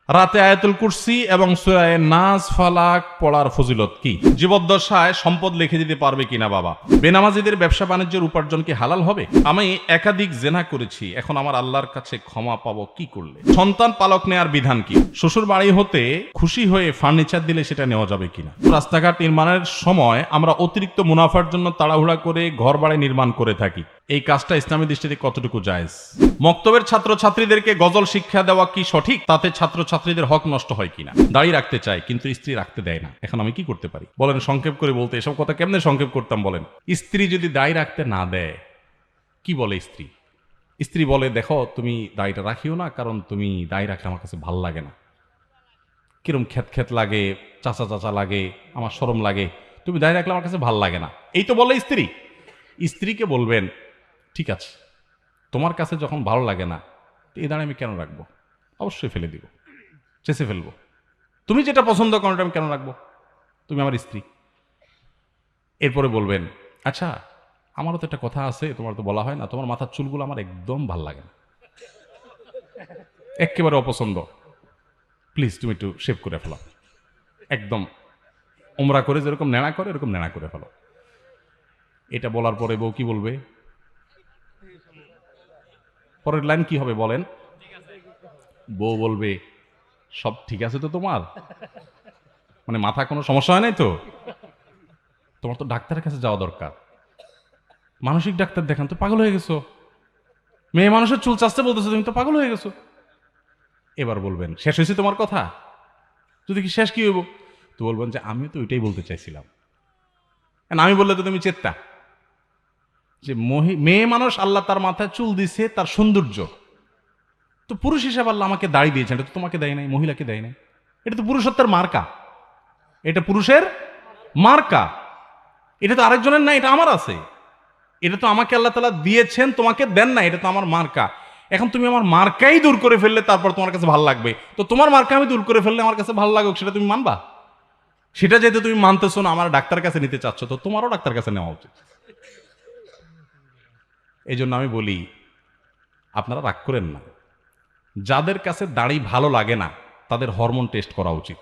রাতে আয়াতুল কুরসি এবং সূরা নাস ফালাক পড়ার ফজিলত কি? জীবদ্দশায় সম্পদ লিখে দিতে পারবে কিনা বাবা? বেনামাজিদের ব্যবসা বাণিজ্যের উপার্জন কি হালাল হবে? আমি একাধিক জেনা করেছি, এখন আমার আল্লাহর কাছে ক্ষমা পাবো কি করলে? সন্তান পালক নেয়ার বিধান কি? শ্বশুর বাড়ি হতে খুশি হয়ে ফার্নিচার দিলে সেটা নেওয়া যাবে কিনা? রাস্তাঘাট নির্মাণের সময় আমরা অতিরিক্ত মুনাফার জন্য তাড়াহুড়া করে ঘর বাড়ি নির্মাণ করে থাকি, এই কাজটা ইসলামী দৃষ্টিতে কতটুকু জায়েজ? মক্তবের ছাত্রছাত্রীদেরকে গজল শিক্ষা দেওয়া কি সঠিক? তাতে ছাত্রছাত্রীদের হক নষ্ট হয় কিনা? দাড়ি রাখতে চাই কিন্তু স্ত্রী রাখতে দেয় না, এখন আমি কি করতে পারি? বলেন সংক্ষেপ করে বলতে। এসব কথা কেমনে সংক্ষেপ করতাম বলেন? স্ত্রী যদি দাড়ি রাখতে না দেয়, কি বলে স্ত্রী? স্ত্রী বলে, দেখো তুমি দাড়িটা রাখিও না, কারণ তুমি দাড়ি রাখলে আমার কাছে ভাল লাগে না, কিরম খ্যাত খ্যাত লাগে, চাচা চাচা লাগে, আমার শরম লাগে, তুমি দাড়ি রাখলে আমার কাছে ভাল লাগে না, এই তো বলে স্ত্রী। স্ত্রীকে বলবেন, ঠিক আছে, তোমার কাছে যখন ভালো লাগে না, তো এই দাঁড়ে আমি কেন রাখবো? অবশ্যই ফেলে দিব, চেঁচে ফেলবো। তুমি যেটা পছন্দ করো আমি কেন রাখবো? তুমি আমার স্ত্রী। এরপরে বলবেন, আচ্ছা আমারও তো একটা কথা আছে, তোমার তো বলা হয় না, তোমার মাথার চুলগুলো আমার একদম ভাল লাগে না, একেবারে অপছন্দ, প্লিজ তুমি একটু শেভ করে ফেলো, একদম ওমরা করে যেরকম নেড়া করে এরকম নেড়া করে ফেলো। এটা বলার পরে বউ কি বলবে? পরের লাইন কি হবে বলেন? বউ বলবে, সব ঠিক আছে তো তোমার, মানে মাথা কোনো সমস্যা হয় নাই তো? তোমার তো ডাক্তারের কাছে যাওয়া দরকার, মানসিক ডাক্তার দেখান, তো পাগল হয়ে গেছো, মেয়ে মানুষের চুল চাচতে বলতেছো, তুমি তো পাগল হয়ে গেছো। এবার বলবেন, শেষ হয়েছে তোমার কথা? যদি কি শেষ কি হইব? তো বলবেন যে আমি তো ওইটাই বলতে চাইছিলাম। আমি বললে তো তুমি চেত্তা, যে মেয়ে মানুষ আল্লাহ তার মাথায় চুল দিছে তার সৌন্দর্য, তো পুরুষ হিসাবে আল্লাহ আমাকে দাড়ি দিয়েছেন, এটা তো তোমাকে দেয় নাই, মহিলাকে দেয় নাই, এটা তো পুরুষত্বের মার্কা, এটা পুরুষের মার্কা, এটা তো আরেকজনের না, এটা আমার আছে, এটা তো আমাকে আল্লাহ তাআলা দিয়েছেন, তোমাকে দেন না, এটা তো আমার মার্কা। এখন তুমি আমার মার্কাই দূর করে ফেললে তারপর তোমার কাছে ভালো লাগবে, তো তোমার মার্কা আমি দূর করে ফেললে আমার কাছে ভালো লাগুক, সেটা তুমি মানবা? সেটা যেহেতু তুমি মানতেছো না, আমার ডাক্তার কাছে নিতে চাচ্ছ, তো তোমারও ডাক্তার কাছে নেওয়া উচিত। এই জন্য আমি বলি, আপনারা রাগ করেন না, যাদের কাছে দাড়ি ভালো লাগে না তাদের হরমোন টেস্ট করা উচিত,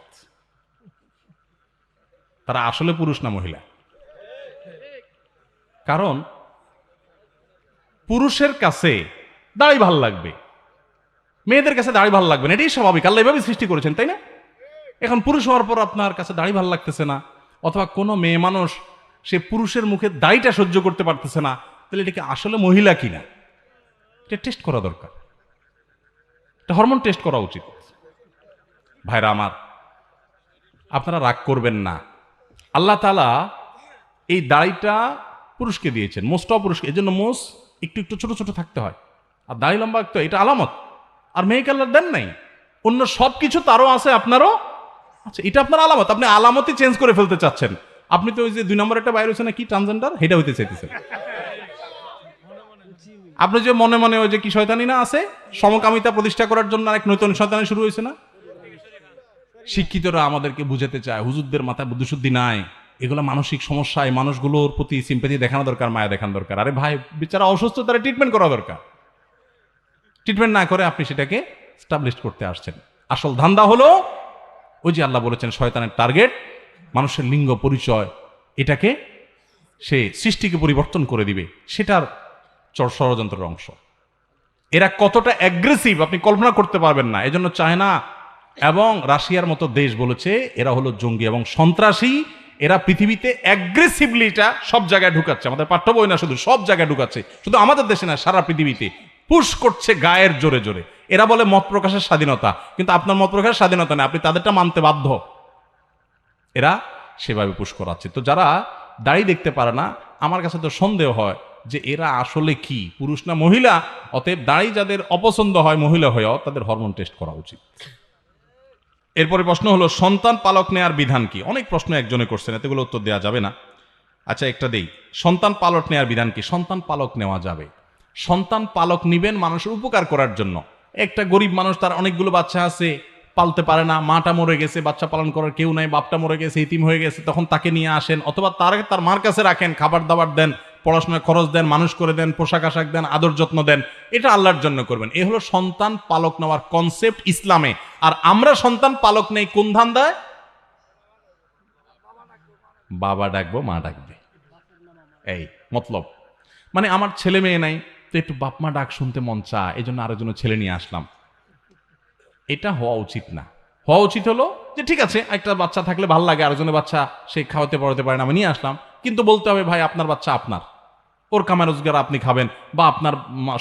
তারা আসলে পুরুষ না মহিলা। কারণ পুরুষের কাছে দাড়ি ভাল লাগবে, মেয়েদের কাছে দাড়ি ভাল লাগবে না, এটাই স্বাভাবিক, আল্লাহ এভাবে সৃষ্টি করেছেন, তাই না? এখন পুরুষ হওয়ার পর আপনার কাছে দাড়ি ভাল লাগতেছে না, অথবা কোনো মেয়ে মানুষ সে পুরুষের মুখে দাড়িটা সহ্য করতে পারতেছে না, তাহলে এটাকে আসলে মহিলা কিনা এটা টেস্ট করা দরকার, এটা হরমোন টেস্ট করা উচিত। ভাইরা আমার, আপনারা রাগ করবেন না, আল্লাহ তাআলা এই দাড়িটা পুরুষকে দিয়েছেন, মোষটাও পুরুষকে, এই জন্য মোষ একটু একটু ছোট ছোট থাকতে হয়, আর দাড়ি লম্বা তো এটা আলামত। আর মেয়েকে আল্লাহ দেন নাই, অন্য সব কিছু তারও আছে, আপনারও আচ্ছা, এটা আপনার আলামত, আপনি আলামতই চেঞ্জ করে ফেলতে চাচ্ছেন। আপনি তো ওই যে 2 নম্বর একটা বাইরে হয়েছে না, কি ট্রান্সজেন্ডার, এটা হইতে চাইতেছেন। আপনি যে মনে মনে ওই যে কি শয়তানি না আছে, সমকামিতা প্রতিষ্ঠা করার জন্য আরেক নতুন শয়তানি শুরু হয়েছে না। শিক্ষিতরা আমাদেরকে বুঝাতে চায় হুজুরদের মাথায় বুদ্ধিশুদ্ধি নাই, এগুলো মানসিক সমস্যা, এই মানুষগুলোর প্রতি সিম্পাথি দেখানো দরকার, মায়া দেখানো দরকার। আরে ভাই, বেচারা অসুস্থ, তারা ট্রিটমেন্ট করা দরকার। ট্রিটমেন্ট না করে আপনি সেটাকে স্টাবলিশ করতে আসছেন। আসল ধান্দা হলো ওই যে আল্লাহ বলেছেন শয়তানের টার্গেট মানুষের লিঙ্গ পরিচয়, এটাকে সে সৃষ্টিকে পরিবর্তন করে দিবে, সেটার ষড়যন্ত্রের অংশ। এরা কতটা অ্যাগ্রেসিভ আপনি কল্পনা করতে পারবেন না। এজন্য চায়না এবং রাশিয়ার মতো দেশ বলেছে এরা হলো জঙ্গি এবং সন্ত্রাসী, এরা পৃথিবীতে অ্যাগ্রেসিভলি এটা সব জায়গায় ঢুকাচ্ছে, আমাদের পাঠ্য বই না, শুধু সব জায়গায় ঢুকাচ্ছে, শুধু আমাদের দেশে না, সারা পৃথিবীতে পুশ করছে গায়ের জোরে জোরে। এরা বলে মত প্রকাশের স্বাধীনতা, কিন্তু আপনার মত প্রকাশের স্বাধীনতা নেই, আপনি তাদেরটা মানতে বাধ্য। এরা সেভাবে পুশ করাচ্ছে। তো যারা দাড়ি দেখতে পারে না, আমার কাছে তো সন্দেহ হয় যে এরা আসলে কি পুরুষ না মহিলা। অতএব দাড়ি যাদের অপছন্দ হয় মহিলা হয়েও, তাদের হরমোন টেস্ট করা উচিত। এরপরে প্রশ্ন হলো, সন্তান পালক নেয়ার বিধান কি? অনেক প্রশ্ন একজনে করছেন, এতগুলো উত্তর দেওয়া যাবে না। আচ্ছা, একটা দেই, সন্তান পালক নেয়ার বিধান কি? সন্তান পালক নেওয়া যাবে। সন্তান পালক নিবেন মানুষের উপকার করার জন্য। একটা গরিব মানুষ, তার অনেকগুলো বাচ্চা আছে, পালতে পারে না, মাটা মরে গেছে, বাচ্চা পালন করার কেউ নাই, বাপটা মরে গেছে, ইতিম হয়ে গেছে, তখন তাকে নিয়ে আসেন, অথবা তার মার কাছে রাখেন, খাবার দাবার দেন, পড়াশোনার খরচ দেন, মানুষ করে দেন, পোশাক আশাক দেন, আদর যত্ন দেন, এটা আল্লাহর জন্য করবেন। এ হলো সন্তান পালক নেওয়ার কনসেপ্ট ইসলামে। আর আমরা সন্তান পালক নেই কোন ধান্দায়? বাবা ডাকবো, মা ডাকবে, এই মতলব। মানে আমার ছেলে মেয়ে নাই, তো একটু বাপ মা ডাক শুনতে মন চায়, এই জন্য আরেকজন ছেলে নিয়ে আসলাম। এটা হওয়া উচিত না। হওয়া উচিত হলো যে ঠিক আছে, একটা বাচ্চা থাকলে ভালো লাগে, আরেকজনের বাচ্চা সে খাওয়াতে পড়াতে পারে না, আমি নিয়ে আসলাম। কিন্তু বলতে হবে ভাই আপনার বাচ্চা আপনার, ওর কামাই রোজগার আপনি খাবেন, বা আপনার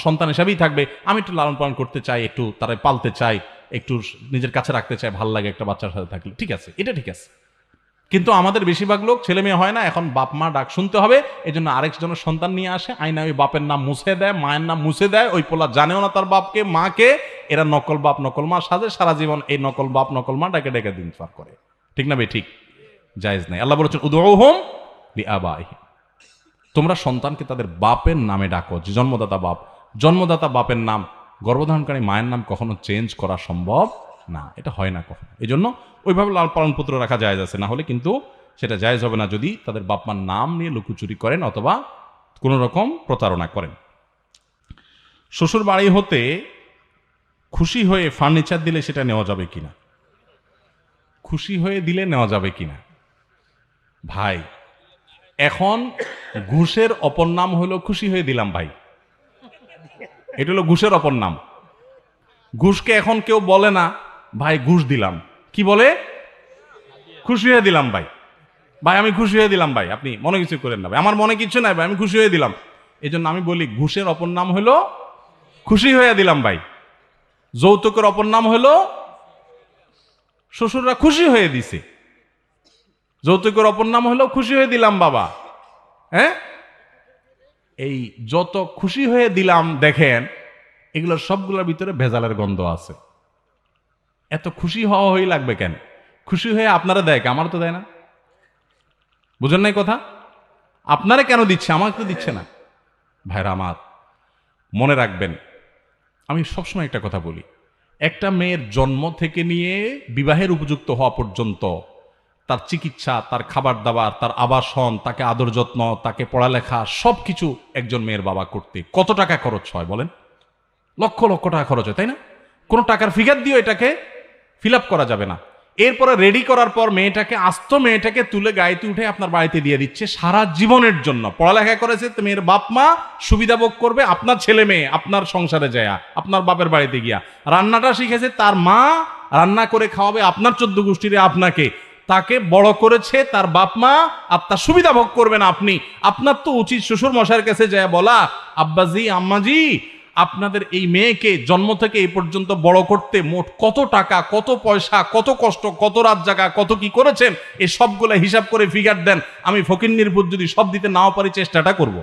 সন্তান হিসাবেই থাকবে। আমি একটু লালন পালন করতে চাই, একটু তারা পালতে চাই, একটু নিজের কাছে রাখতে চাই, ভাল লাগে একটা বাচ্চার সাথে থাকলে, ঠিক আছে, এটা ঠিক আছে। কিন্তু আমাদের বেশিরভাগ লোক ছেলে মেয়ে হয় না, এখন বাপ মা ডাক শুনতে হবে, এই জন্য আরেকজনের সন্তান নিয়ে আসে, আইনা ওই বাপের নাম মুছে দেয়, মায়ের নাম মুছে দেয়, ওই পোলা জানেও না তার বাপকে মাকে, এরা নকল বাপ নকল মা সাজে, সারা জীবন এই নকল বাপ নকল মা ডেকে ডেকে দিন পার করে। ঠিক না ভাই? ঠিক, জায়েজ নাই। আল্লাহ বলেছেন উদউহুম লিআবাইহিম, তোমরা সন্তানকে তাদের বাপের নামে ডাকো। যে জন্মদাতা বাপ, জন্মদাতা বাপের নাম, গর্ভধারণকারী মায়ের নাম কখনো চেঞ্জ করা সম্ভব না, এটা হয় না কখনো। এই জন্য ওইভাবে লাল পালন পুত্র রাখা জায়েজ আছে, না হলে কিন্তু সেটা জায়েজ হবে না যদি তাদের বাপ মার নাম নিয়ে লুকোচুরি করেন অথবা কোনো রকম প্রতারণা করেন। শ্বশুর বাড়ি হতে খুশি হয়ে ফার্নিচার দিলে সেটা নেওয়া যাবে কিনা? খুশি হয়ে দিলে নেওয়া যাবে কিনা? ভাই এখন ঘুষের অপর নাম হলো খুশি হয়ে দিলাম ভাই, এটা হলো ঘুষের অপর নাম। ঘুষকে এখন কেউ বলে না ভাই ঘুষ দিলাম, কি বলে? খুশি হয়ে দিলাম ভাই, ভাই আমি খুশি হয়ে দিলাম ভাই, আপনি মনে কিছু করেন না ভাই, আমার মনে কিছু নাই ভাই, আমি খুশি হয়ে দিলাম। এই জন্য আমি বলি ঘুষের অপর নাম হলো খুশি হয়ে দিলাম ভাই। যৌতুকের অপর নাম হলো শ্বশুররা খুশি হয়ে দিছে, যৌতুকের অপর নাম হলো খুশি হয়ে দিলাম বাবা। হ্যাঁ, এই যত খুশি হয়ে দিলাম দেখেন, এগুলোর সবগুলোর ভিতরে ভেজালের গন্ধ আছে। এত খুশি হওয়া হয়ে লাগবে কেন? খুশি হয়ে আপনারা দেয়, আমার তো দেয় না। বুঝেন নাই কথা? আপনারা কেন দিচ্ছে, আমাকে তো দিচ্ছে না। ভাইরা আমার, মনে রাখবেন, আমি সবসময় একটা কথা বলি, একটা মেয়ের জন্ম থেকে নিয়ে বিবাহের উপযুক্ত হওয়া পর্যন্ত তার চিকিৎসা, তার খাবার দাবার, তার আবাসন, তাকে আদর যত্ন, তাকে পড়ালেখা, সবকিছু একজন মেয়ের বাবা করতে কত টাকা খরচ হয় বলেন? লক্ষ লক্ষ টাকা খরচ হয়, তাই না? কোনো টাকার ফিগার দিয়ে এটাকে ফিল আপ করা যাবে না। এরপরে রেডি করার পর মেয়েটাকে, আস্ত মেয়েটাকে তুলে গাড়িতে উঠে আপনার বাড়িতে দিয়ে দিচ্ছে সারা জীবনের জন্য। পড়ালেখা করেছে মেয়ের বাপ মা, সুবিধা ভোগ করবে আপনার ছেলে মেয়ে আপনার সংসারে যায়, আপনার বাপের বাড়িতে গিয়া। রান্নাটা শিখেছে তার মা, রান্না করে খাওয়াবে আপনার 14 গোষ্ঠীরে আপনাকে। তাকে বড় করেছে তার বাপ মা, আর তার সুবিধা ভোগ করবেন আপনি। আপনার তো উচিত শ্বশুর মশাইয়ের কাছে যায় বলা, আব্বাজি আম্মাজি আপনাদের এই মেয়েকে জন্ম থেকে এই পর্যন্ত বড় করতে মোট কত টাকা, কত পয়সা, কত কষ্ট, কত রাত জাগা, কত কি করেছেন, এই সবগুলো হিসাব করে ফিগার দেন। আমি ফকিন্নির ভূত যদি সব দিতে নাও পারি চেষ্টাটা করব।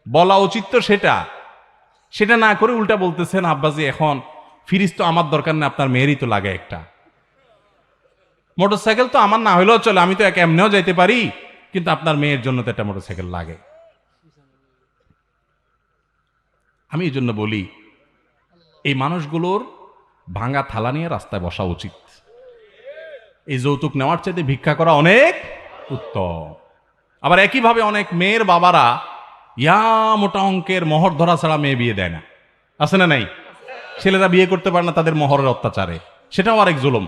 বলা উচিত তো সেটা, সেটা না করে উল্টা বলতেছেন আব্বাজি এখন ফ্রিজ তো আমার দরকার নেই, আপনার মেয়েরই তো লাগে একটা। মোটরসাইকেল তো আমার না হইলেও চলে, আমি তো এক এমনিও যাইতে পারি, কিন্তু আপনার মেয়ের জন্য তো একটা মোটরসাইকেল লাগে। আমি এই জন্য বলি এই মানুষগুলোর ভাঙা থালা নিয়ে রাস্তায় বসা উচিত। এই যৌতুক নেওয়ার চাইতে ভিক্ষা করা অনেক উত্তম। আবার একইভাবে অনেক মেয়ের বাবারা ইয়া মোটা অঙ্কের মোহর ধরা ছাড়া মেয়ে বিয়ে দেয় না, আছে না নাই? ছেলেরা বিয়ে করতে পারে না তাদের মোহরের অত্যাচারে, সেটাও আরেক জুলুম।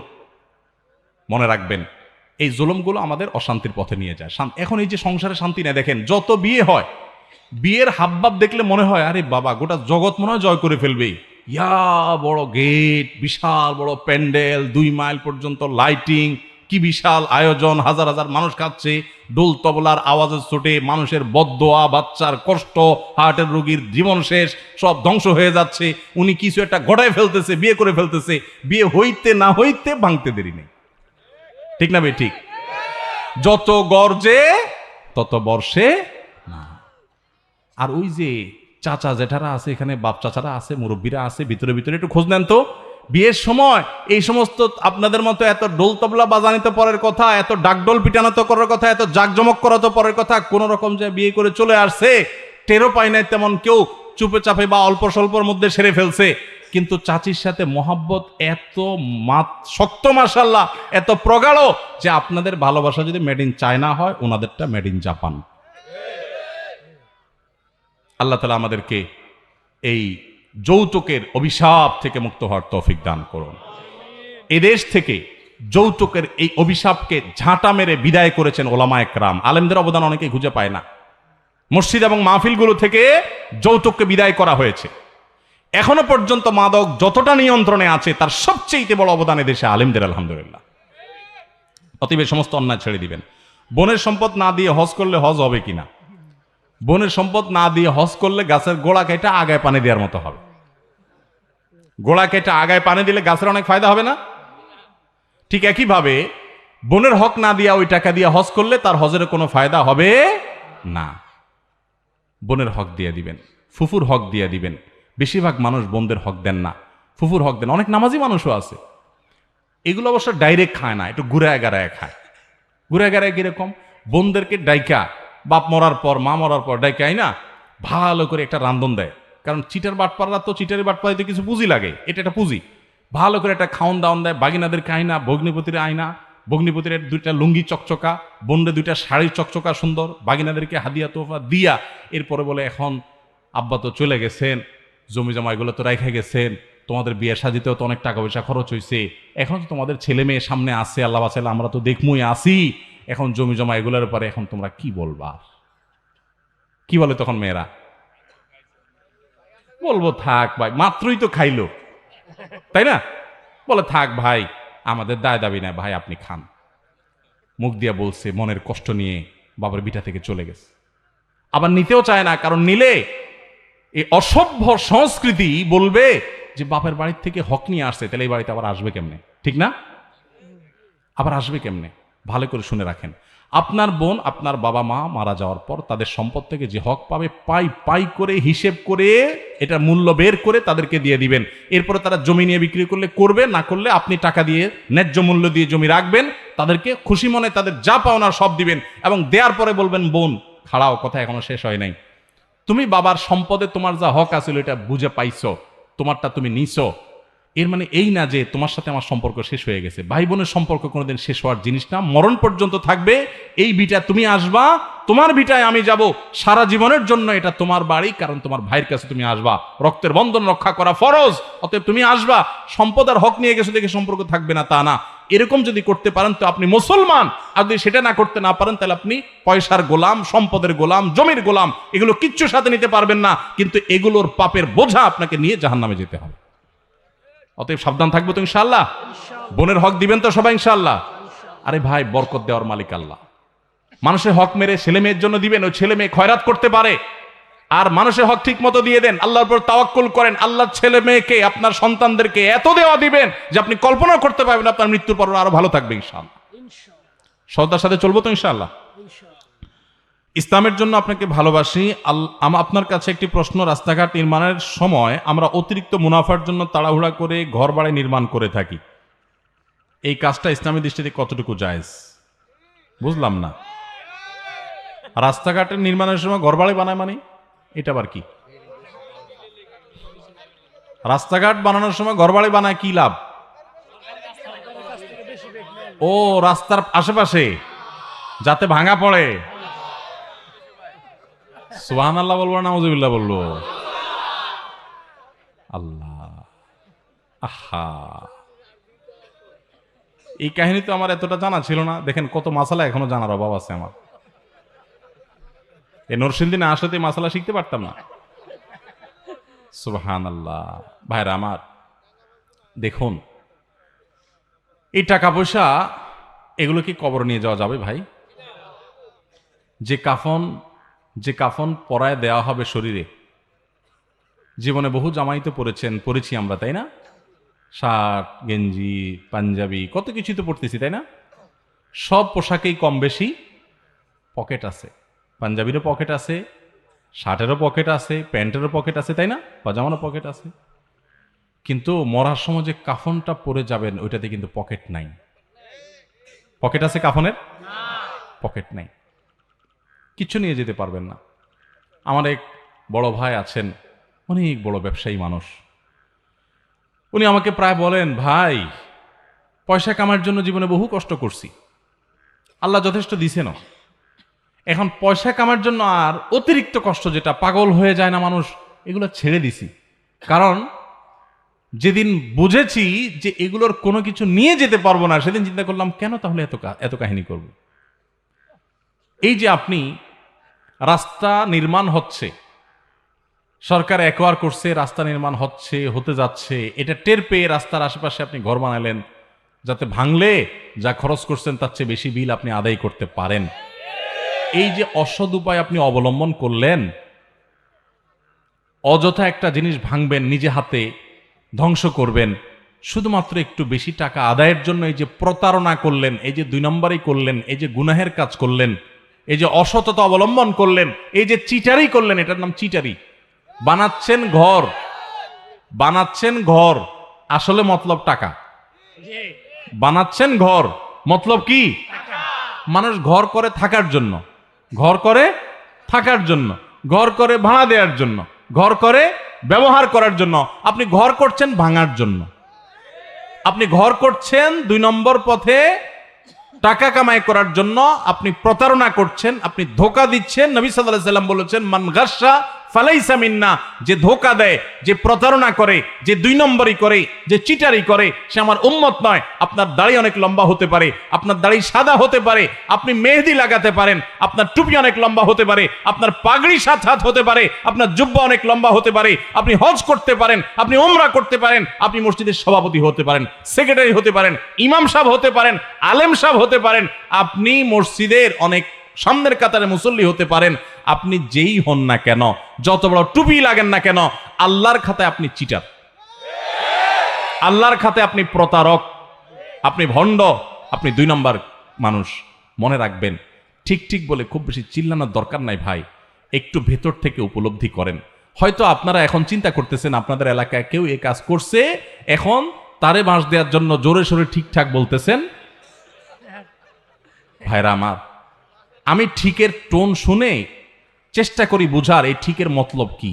মনে রাখবেন এই জুলুমগুলো আমাদের অশান্তির পথে নিয়ে যায়। এখন এই যে সংসারে শান্তি নেই, দেখেন যত বিয়ে হয়, বিয়ের হাবভাব দেখলে মনে হয় আরে বাবা গোটা জগৎ মনে হয় জয় করে ফেলবে। ইয়া বড় গেট, বিশাল বড় প্যান্ডেল, 2 মাইল পর্যন্ত লাইটিং, কি বিশাল আয়োজন, হাজার হাজার মানুষ খাচ্ছে, ডোল তবলার আওয়াজের ছোটে মানুষের বদদোয়া, বাচ্চার কষ্ট, হার্টের রোগীর জীবন শেষ, সব ধ্বংস হয়ে যাচ্ছে। উনি কিছু একটা গড়ায় ফেলতেছে, বিয়ে করে ফেলতেছে, বিয়ে হইতে না হইতে ভাঙতে দেরি নেই। ঠিক না ভাই? ঠিক। যত গর্জে তত বর্ষে না। আর ওই যে চাচা জেঠারা আছে এখানে, বাপ চাচারা আছে, মুরব্বীরা আছে, ভিতরে ভিতরে একটু খোঁজ নেন তো। বিয়ের সময় এই সমস্ত আপনাদের মতো এত ডোল তবলা বাজানি তো পরের কথা, এত ডাকডোল পিটানো তো করার কথা, এত জাকজমক করা তো পরের কথা। কোন রকম যে বিয়ে করে চলে আসছে, টেরও পায় নাই তেমন কেউ, চুপে চাপে বা অল্প স্বল্পর মধ্যে সেরে ফেলছে। কিন্তু চাচির সাথে মহাব্বত এত শক্ত, মাশাআল্লাহ, এত প্রগাঢ় যে আপনাদের ভালোবাসা যদি মেড ইন চায়না হয়, ওনাদেরটা মেড ইন জাপান। আল্লাহ তাআলা আমাদেরকে এই যৌতুকের অভিশাপ থেকে মুক্ত হওয়ার তৌফিক দান করুন। এদেশ থেকে যৌতুকের এই অভিশাপকে ঝাঁটা মেরে বিদায় করেছেন ওলামায়ে কেরাম। আলেমদের অবদান অনেকে খুঁজে পায় না। মসজিদ এবং মাহফিলগুলো থেকে যৌতুককে বিদায় করা হয়েছে। এখনো পর্যন্ত মাদক যতটা নিয়ন্ত্রণে আছে তার সবচেয়ে বড় অবদান এদেশে আলেমদের, আলহামদুলিল্লাহ। অতএব সমস্ত অন্যায় ছেড়ে দিবেন। বোনের সম্পদ না দিয়ে হজ করলে হজ হবে কিনা? বোনের সম্পদ না দিয়ে হজ করলে গাছের গোড়া কেটে আগায় পানি দেওয়ার মতো হবে। গোড়া কেটে আগায় পানি দিলে গাছের অনেক ফায়দা হবে না? ঠিক একইভাবে বোনের হক না দিয়া ওই টাকা দিয়ে হজ করলে তার হজের কোনো ফায়দা হবে না। বোনের হক দিয়ে দিবেন, ফুফুর হক দিয়ে দিবেন। বেশিরভাগ মানুষ বোনদের হক দেন না, ফুফুর হক দেন। অনেক নামাজি মানুষও আছে, এগুলো অবশ্য ডাইরেক্ট খায় না, একটু ঘুরায় গাড়ায় খায়। ঘুরায় গাড়ায় কিরকম? বোনদেরকে ডাইকা, বাপ মরার পর মা মরার পর ডাইকাই না, ভালো করে একটা রান্ধন দেয়। কারণ চিটার বাটপাড়া তো, চিটারি বাটপাড়াতে কিছু পুঁজি লাগে, এটা একটা পুঁজি। ভালো করে একটা খাওন দাওন দেয়, বাগিনাদেরকে আয়না, ভগ্নিপতির আয়না, ভগ্নিপতির দুইটা লুঙ্গি চকচকা, বোনরে দুইটা শাড়ি চকচকা সুন্দর, বাগিনাদেরকে হাদিয়া তোফা দিয়া এরপরে বলে এখন আব্বা তো চলে গেছেন, জমি জমা এগুলো তো রেখে গেছেন, তোমাদের বিয়ে সাজিতেও তো অনেক টাকা পয়সা খরচ হয়েছে, এখন তো তোমাদের ছেলে মেয়ে সামনে আসছে, আল্লাহ বাঁচাইলে আমরা তো দেখমুই আসি, এখন জমি জমা এগুলোর পরে এখন তোমরা কি বলবা? কি বলে তখন মেয়েরা? বলবো থাক ভাই, মাত্রই তো খাইলো, তাই না? বলে থাক ভাই, আমাদের দায় দাবি নাই ভাই, আপনি খান। মুখ দিয়া বলছে, মনের কষ্ট নিয়ে বাবার বিটা থেকে চলে গেছে। আবার নিতেও চায় না, কারণ নিলে এই অসভ্য সংস্কৃতি বলবে যে বাপের বাড়ির থেকে হক নিয়ে আসছে, তাহলে এই বাড়িতে আবার আসবে কেমনে? ঠিক না? আবার আসবে কেমনে? ভালো করে শুনে রাখেন, আপনার বোন আপনার বাবা মা মারা যাওয়ার পর তাদের সম্পদ থেকে যে হক পাবে, পাই পাই করে হিসেব করে এটা মূল্য বের করে তাদেরকে দিয়ে দিবেন। এরপরে তারা জমি নিয়ে বিক্রি করলে করবে, না করলে আপনি টাকা দিয়ে ন্যায্য মূল্য দিয়ে জমি রাখবেন, তাদেরকে খুশি মনে তাদের যা পাওনার সব দিবেন, এবং দেওয়ার পরে বলবেন, বোন খাড়াও, কথা এখনো শেষ হয় নাই, তুমি বাবার সম্পদে তোমার যা হক আছিল এটা বুঝে পাইছো, তোমারটা তুমি নিছো। এর মানে এই না যে তোমার সাথে আমার সম্পর্ক শেষ হয়ে গেছে। ভাই বোনের সম্পর্ক কোনোদিন শেষ হওয়ার জিনিস না, মরণ পর্যন্ত থাকবে। এই ভিটা তুমি আসবা, তোমার ভিটায় আমি যাব, সারা জীবনের জন্য এটা তোমার বাড়ি, কারণ তোমার ভাইয়ের কাছে তুমি আসবা, রক্তের বন্ধন রক্ষা করা ফরজ, অতএব তুমি আসবা। সম্পদ আর হক নিয়ে গেছো দেখে সম্পর্ক থাকবে না তা না। এরকম যদি করতে পারেন তো আপনি মুসলমান, আর যদি সেটা না করতে না পারেন তাহলে আপনি পয়সার গোলাম, সম্পদের গোলাম, জমির গোলাম, এগুলো কিচ্ছু সাথে নিতে পারবেন না, কিন্তু এগুলোর পাপের বোঝা আপনাকে নিয়ে জাহান্নামে যেতে হবে। অতএব সাবধান থাকবো তো ইনশাআল্লাহ। বোনের হক দিবেন তো সবাই ইনশাআল্লাহ। আরে ভাই, বরকত দেওয়ার মালিক আল্লাহ। মানুষের হক মেরে ছেলে মেয়ের জন্য দিবেন, ওই ছেলে মেয়ে খয়রাত করতে পারে, আর মানুষের হক ঠিক মতো দিয়ে দেন, আল্লাহর উপর তাওয়াক্কুল করেন, আল্লাহর ছেলে মেয়েকে, আপনার সন্তানদেরকে এত দেওয়া দিবেন যে আপনি কল্পনা করতে পারবেন আপনার মৃত্যুর পর আরো ভালো থাকবে ইনশাআল্লাহ। শ্রদ্ধার সাথে চলবো তো ইনশাআল্লাহ। ইসলামের জন্য আপনাকে ভালোবাসি। আপনার কাছে একটি প্রশ্ন, রাস্তাঘাট নির্মাণের সময় আমরা অতিরিক্ত মুনাফার জন্য তাড়াহুড়া করে ঘর বাড়ি নির্মাণ করে থাকি, এই কাজটা ইসলামী দৃষ্টিতে কতটুকু জায়েজ? বুঝলাম না। রাস্তাঘাটের নির্মাণের সময় ঘর বাড়ি বানায় মানে এটা আবার কি? রাস্তাঘাট বানানোর সময় ঘর বাড়ি বানায় কি লাভ? ও, রাস্তার আশেপাশে যাতে ভাঙা পড়ে। সুবহানাল্লাহ বলবো না নাউজুবিল্লাহ বলবো? আল্লাহ, আহা, এই কাহিনী তো আমার এতটা জানা ছিল না। দেখেন কত মাসালা এখনো জানার অভাব আছে আমার। এই নরসিংদী না আসলে মাসালা শিখতে পারতাম না। সুবহানাল্লাহ। ভাইরা আমার, দেখুন এই টাকা পয়সা এগুলো কি কবর নিয়ে যাওয়া যাবে ভাই? যে কাফন পরায় দেওয়া হবে শরীরে, জীবনে বহু জামাই তো পরেছি আমরা, তাই না? শার্ট, গেঞ্জি, পাঞ্জাবি, কত কিছু তো পড়তেছি, তাই না? সব পোশাকেই কম বেশি পকেট আছে। পাঞ্জাবিরও পকেট আছে, শার্টেরও পকেট আছে, প্যান্টেরও পকেট আছে, তাই না? পাজামারও পকেট আছে। কিন্তু মরার সময় যে কাফনটা পরে যাবেন ওইটাতে কিন্তু পকেট নাই। পকেট আছে কাফনের? পকেট নাই, কিচ্ছু নিয়ে যেতে পারবেন না। আমার এক বড় ভাই আছেন, অনেক বড় ব্যবসায়ী মানুষ। উনি আমাকে প্রায় বলেন, ভাই পয়সা কামার জন্য জীবনে বহু কষ্ট করছি, আল্লাহ যথেষ্ট দিছেন, এখন পয়সা কামার জন্য আর অতিরিক্ত কষ্ট, যেটা পাগল হয়ে যায় না মানুষ, এগুলো ছেড়ে দিছি। কারণ যেদিন বুঝেছি যে এগুলোর কোনো কিছু নিয়ে যেতে পারবো না, সেদিন চিন্তা করলাম কেন তাহলে এত কাহিনী করব। এই যে আপনি রাস্তা নির্মাণ হচ্ছে, সরকার অ্যাকোয়ার করছে, রাস্তা নির্মাণ হচ্ছে, হতে যাচ্ছে, এটা টের পেয়ে রাস্তার আশেপাশে আপনি ঘর বানালেন, যাতে ভাঙলে যা খরচ করছেন তার চেয়ে বেশি বিল আপনি আদায় করতে পারেন। এই যে অসৎ উপায় আপনি অবলম্বন করলেন, অযথা একটা জিনিস ভাঙবেন, নিজে হাতে ধ্বংস করবেন, শুধুমাত্র একটু বেশি টাকা আদায়ের জন্য এই যে প্রতারণা করলেন, এই যে 2 নম্বরই করলেন, এই যে গুনাহের কাজ করলেন, এই যে অসততা অবলম্বন করলেন, এই যে চিটারি করলেন, এটার নাম চিটারি। বানাচ্ছেন ঘর, আসলে মতলব টাকা। বানাচ্ছেন ঘর, মতলব কি? মানুষ ঘর করে থাকার জন্য, ঘর করে থাকার জন্য, ঘর করে ভাড়া দেওয়ার জন্য, ঘর করে ব্যবহার করার জন্য। আপনি ঘর করছেন ভাঙার জন্য, আপনি ঘর করছেন 2 নম্বর পথে টাকা কামাই করার জন্য। আপনি প্রতারণা করছেন, আপনি ধোঁকা দিচ্ছেন। নবী সাল্লাল্লাহু আলাইহি সাল্লাম বলেছেন, মান গাসসা ফালাইসা মিন্না, যে ধোঁকা দেয়, যে প্রতারণা করে, যে 2 নম্বরই করে, যে চিটারি করে, সে আমার উম্মত নয়। আপনার দাড়ি অনেক লম্বা হতে পারে, আপনার দাড়ি সাদা হতে পারে, আপনি মেহেদি লাগাতে পারেন, আপনার টুপি অনেক লম্বা হতে পারে, আপনার পাগড়ি 7 হাত হতে পারে, আপনার জুব্বা অনেক লম্বা হতে পারে, আপনি হজ করতে পারেন, আপনি উমরা করতে পারেন, আপনি মসজিদের সভাপতি হতে পারেন, সেক্রেটারি হতে পারেন, ইমাম সাহেব হতে পারেন, আলেম সাহেব হতে পারেন, আপনি মসজিদের অনেক সামনের কাতারে মুসল্লি হতে পারেন। আপনি যেই হন না কেন, যত বড় টুপি লাগেন না কেন, আল্লাহর খাতায় আপনি চিটার, আল্লাহর খাতায় আপনি প্রতারক, আপনি ভণ্ড, আপনি 2 নম্বর মানুষ। মনে রাখবেন, ঠিক ঠিক বলে খুব বেশি চিল্লানোর দরকার নাই ভাই, একটু ভেতর থেকে উপলব্ধি করেন। হয়তো আপনারা এখন চিন্তা করতেছেন আপনাদের এলাকায় কেউ এই কাজ করছে, এখন তারে বাঁশ দেওয়ার জন্য জোরে সোরে ঠিকঠাক বলতেছেন। ভাইরা আমার, আমি ঠিকের টোন শুনে চেষ্টা করি বুঝার এই ঠিকের মতলব কি।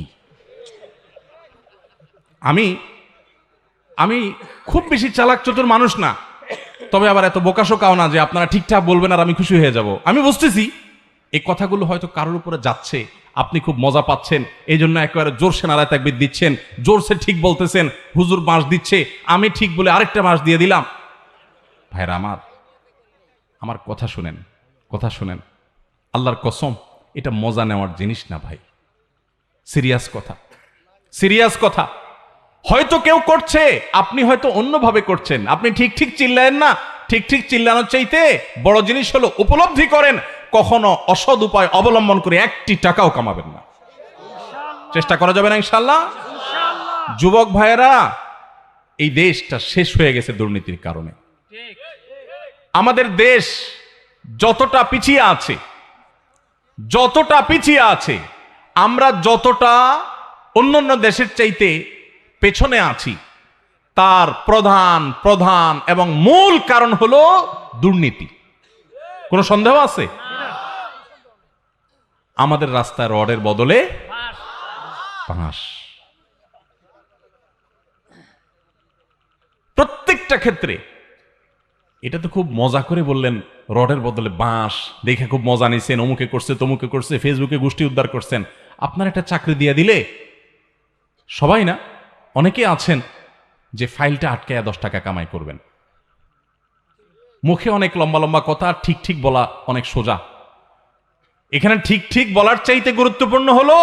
আমি খুব বেশি চালাক চতুর মানুষ না, তবে আবার এত বোকাশোকাও না যে আপনারা ঠিকঠাক বলবেন আর আমি খুশি হয়ে যাব। আমি বুঝতেছি এই কথাগুলো হয়তো কারোর উপরে যাচ্ছে, আপনি খুব মজা পাচ্ছেন, এই জন্য একেবারে জোরসে নারায় তাকবীর দিচ্ছেন, জোরসে ঠিক বলতেছেন, হুজুর বাঁশ দিচ্ছে, আমি ঠিক বলে আরেকটা বাঁশ দিয়ে দিলাম। ভাইরা আমার কথা শুনেন, কথা শুনেন, আল্লাহর কসম, এটা মজা নেওয়ার জিনিস না ভাই, সিরিয়াস কথা, সিরিয়াস কথা। হয়তো কেউ করছে, আপনি হয়তো অন্যভাবে করছেন, আপনি ঠিক ঠিক চিল্লায়েন না। ঠিক ঠিক চিল্লানোর চাইতে বড় জিনিস হলো উপলব্ধি করেন, কখনো অসৎ উপায় অবলম্বন করে 1টি টাকাও কামাবেন না। চেষ্টা করা যাবে না ইনশাআল্লাহ। যুবক ভাইয়েরা, এই দেশটা শেষ হয়ে গেছে দুর্নীতির কারণে। আমাদের দেশ যতটা পিছিয়ে আছে, যতটা পিছিয়ে আছে, আমরা যতটা অন্যান্য দেশের চাইতে পেছনে আছি, তার প্রধান প্রধান এবং মূল কারণ হলো দুর্নীতি। কোনো সন্দেহ আছে? আমাদের রাস্তায় রডের বদলে বাঁশ, প্রত্যেকটা ক্ষেত্রে। এটা তো খুব মজা করে বললেন, রডের বদলে বাঁশ, দেখে খুব মজা নিছেন, অমুকে করছে তমুকে করছে, ফেসবুকে গোষ্ঠী উদ্ধার করছেন। আপনার একটা চাকরি দিয়ে দিলে, সবাই না, অনেকে আছেন যে ফাইলটা আটকায়া 10 টাকা কামাই করবেন। মুখে অনেক লম্বা লম্বা কথা, ঠিক ঠিক বলা অনেক সোজা। এখানে ঠিক ঠিক বলার চাইতে গুরুত্বপূর্ণ হলো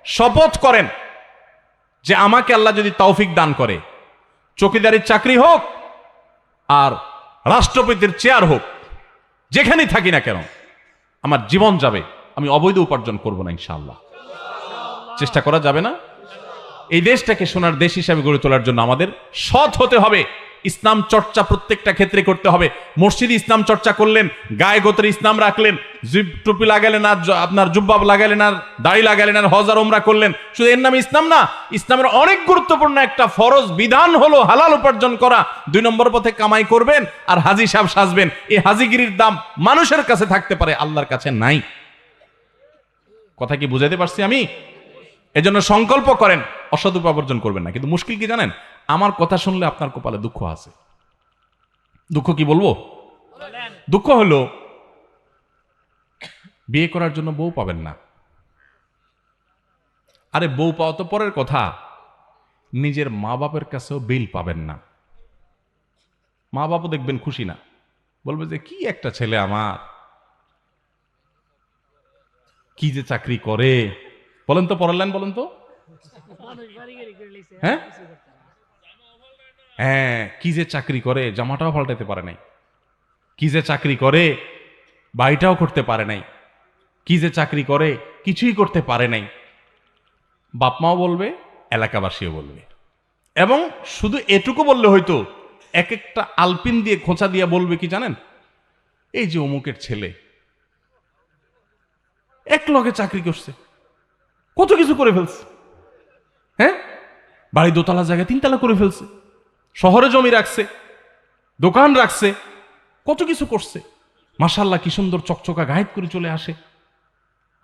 শপথ করেন যে আমাকে আল্লাহ যদি তৌফিক দান করে, চৌকিদারির চাকরি হোক আর রাষ্ট্রপতির চেয়ার হোক, যেখানেই থাকি না কেন, আমার জীবন যাবে, আমি অবৈধ উপার্জন করব না ইনশাআল্লাহ। চেষ্টা করা যাবে না? এই দেশটাকে সোনার দেশ হিসাবে গড়ে তোলার জন্য আমাদের সৎ হতে হবে, ইসলাম চর্চা প্রত্যেকটা ক্ষেত্রে করতে হবে। মসজিদে ইসলাম চর্চা করলেন, গায়ে গোত্রে ইসলাম রাখলেন, টুপি লাগালেন আর আপনার জুব্বাব লাগালেন আর দাড়ি লাগালেন আর হজ আর উমরা করলেন, শুধু এর নামে ইসলাম না। ইসলামের অনেক গুরুত্বপূর্ণ একটা ফরজ বিধান হলো হালাল উপার্জন করা। 2 নম্বর পথে কামাই করবেন আর হাজি সাহেব সাজবেন। এই হাজিগিরির দাম মানুষের কাছে থাকতে পারে, আল্লাহর কাছে নাই। কথা কি বুঝাইতে পারছি আমি? এজন্য সংকল্প করেন অসৎ উপার্জন করবেন না। কিন্তু মুশকিল কি জানেন, আমার কথা শুনলে আপনার কপালে দুঃখ আছে। দুঃখ কি বলবো? দুঃখ হলো বিয়ে করার জন্য বউ পাবেন না। আরে বউ পাওয়া তো পরের কথা, নিজের মা বাপের কাছেও বিল পাবেন না। মা বাপও দেখবেন খুশি না, বলবে যে কি একটা ছেলে আমার, কি যে চাকরি করে। বলেন তো, পড়ালেন বলেন তো। হ্যাঁ হ্যাঁ, কি যে চাকরি করে, জামাটাও পাল্টাতে পারে নাই। কি যে চাকরি করে, বাড়িটাও করতে পারে নাই। কি যে চাকরি করে, কিছুই করতে পারে নাই। বাপ মাও বলবে, এলাকাবাসীও বলবে। এবং শুধু এটুকু বললে হয়তো, এক একটা আলপিন দিয়ে খোঁচা দিয়ে বলবে কি জানেন, এই যে অমুকের ছেলে এক লগে চাকরি করছে, কত কিছু করে ফেলছে। হ্যাঁ, বাড়ি দোতলা জায়গায় 3 তলা করে ফেলছে, শহরে জমি রাখছে, দোকান রাখছে, কত কিছু করছে। মাশাআল্লাহ, কি সুন্দর চকচকা গায়েব করে চলে আসে।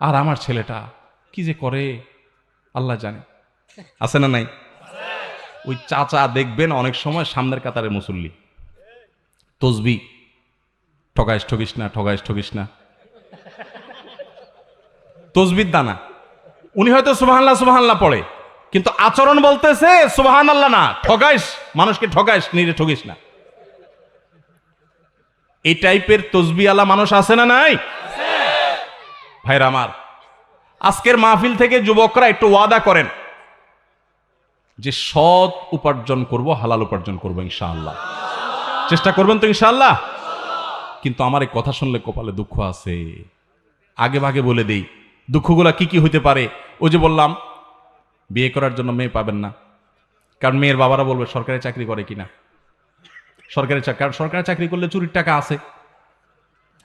আর আমার ছেলেটা কি যে করে আল্লাহ জানে। আছে না নাই? ওই চাচা দেখবেন অনেক সময় সামনের কাতারে মুসল্লি, তসবি, ঠগাইস ঠগিস না, ঠগাইস ঠগিস না, তসবির দানা। উনি হয়তো সুবহানাল্লাহ সুবহানাল্লাহ পড়ে, কিন্তু আচরণ বলতেছে সুবহানাল্লাহ না, ঠগাইস, মানুষকে ঠগাইস, নিজে ঠগিস না। এই টাইপের তসবিওয়ালা মানুষ আছে না নাই? ভাইরা আমার, আজকের মাহফিল থেকে যুবকরা একটু ওয়াদা করেন যে সৎ উপার্জন করব, হালাল উপার্জন করব ইনশাআল্লাহ। চেষ্টা করবেন তো ইনশাআল্লাহ? কিন্তু আমার এই কথা শুনলে কপালে দুঃখ আছে। আগে ভাগে বলে দেই দুঃখগুলা কি কি হইতে পারে। ওই যে বললাম, বিয়ে করার জন্য মেয়ে পাবেন না, কারণ মেয়ের বাবারা বলবে সরকারি চাকরি করে কিনা। সরকারি চাকরি, কারণ সরকারি চাকরি করলে চুরির টাকা আছে,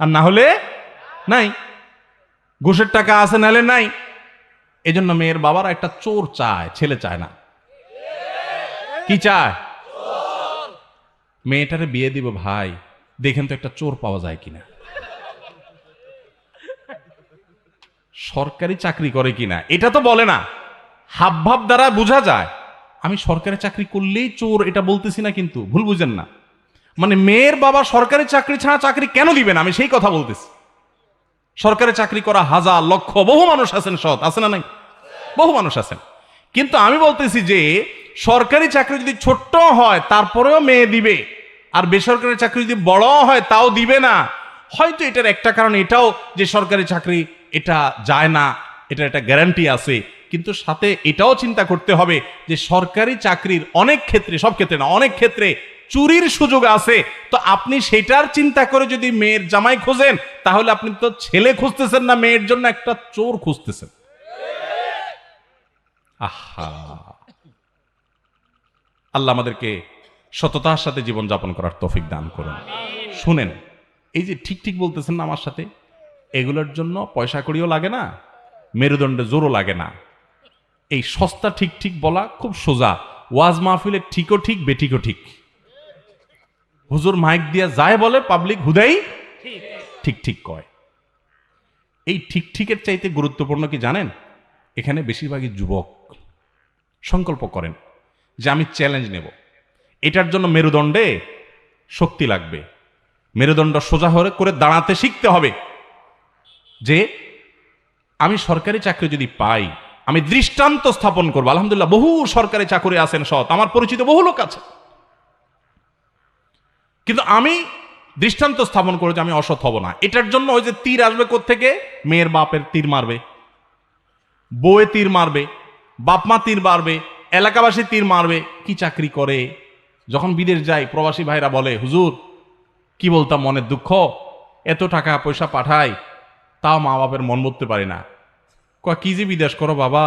আর না হলে নাই। ঘুষের টাকা আছে, নাহলে নাই। এজন্য মেয়ের বাবারা একটা চোর চায়, ছেলে চায় না। কি চায়? মেয়েটারে বিয়ে দিব ভাই, দেখেন তো একটা চোর পাওয়া যায় কিনা, সরকারি চাকরি করে কিনা। এটা তো বলে না, হাবভাব দ্বারা বোঝা যায়। আমি সরকারি চাকরি করলেই চোর এটা বলতেছি না, কিন্তু ভুল বুঝেন না। মানে মেয়ের বাবা সরকারি চাকরি ছাড়া চাকরি কেন দিবেন, আমি সেই কথা বলতেছি। সরকারি চাকরি করা হাজার লক্ষ বহু মানুষ আছেন, সৎ আছে না নাই? বহু মানুষ আছেন। কিন্তু আমি বলতেছি যে সরকারি চাকরি যদি ছোট্ট হয় তারপরেও মেয়ে দিবে, আর বেসরকারি চাকরি যদি বড় হয় তাও দিবে না। হয়তো এটার একটা কারণ এটাও যে সরকারি চাকরি এটা যায় না, এটার একটা গ্যারান্টি আছে। কিন্তু সাথে এটাও চিন্তা করতে হবে যে সরকারি চাকরির অনেক ক্ষেত্রে, সব ক্ষেত্রে না, অনেক ক্ষেত্রে চুরির সুযোগ আছে। তো আপনি সেটার চিন্তা করে যদি মেয়ের জামাই খোঁজেন, তাহলে আপনি তো ছেলে খুঁজতেছেন না, মেয়ের জন্য একটা চোর খুঁজতেছেন। আহা, আল্লাহ আমাদেরকে সততার সাথে জীবন যাপন করার তৌফিক দান করুন। শুনেন, এই যে ঠিক ঠিক বলতেছেন না আমার সাথে, এগুলোর জন্য পয়সা কড়িও লাগে না, মেরুদণ্ডে জোরও লাগে না। এই সস্তা ঠিক ঠিক বলা খুব সোজা। ওয়াজ মাহফিলে ঠিকও ঠিক, বেঠিকও ঠিক। হুজুর মাইক দিয়া যায় বলে, পাবলিক হুদাই ঠিক ঠিক কয়। এই ঠিক ঠিকের চাইতে গুরুত্বপূর্ণ কি জানেন? এখানে বেশিরভাগই যুবক সংকল্প করেন যে আমি চ্যালেঞ্জ নেব। এটার জন্য মেরুদণ্ডে শক্তি লাগবে, মেরুদণ্ড সোজা করে দাঁড়াতে শিখতে হবে যে আমি সরকারি চাকরি যদি পাই, আমি দৃষ্টান্ত স্থাপন করবো। আলহামদুলিল্লাহ, বহু সরকারি চাকরি আছেন সৎ, আমার পরিচিত বহু লোক আছে। কিন্তু আমি দৃষ্টান্ত স্থাপন করে যে আমি অসৎ হব না। এটার জন্য ওই যে তীর আসবে কোত্থেকে? মেয়ের বাপের তীর মারবে, বউয়ে তীর মারবে, বাপ মা তীর মারবে, এলাকাবাসী তীর মারবে। কি চাকরি করে? যখন বিদেশ যাই প্রবাসী ভাইরা বলে, হুজুর কি বলতাম, মনের দুঃখ, এত টাকা পয়সা পাঠাই তাও মা বাপের মন বুঝতে পারি না। কি যে বিদেশ করো বাবা,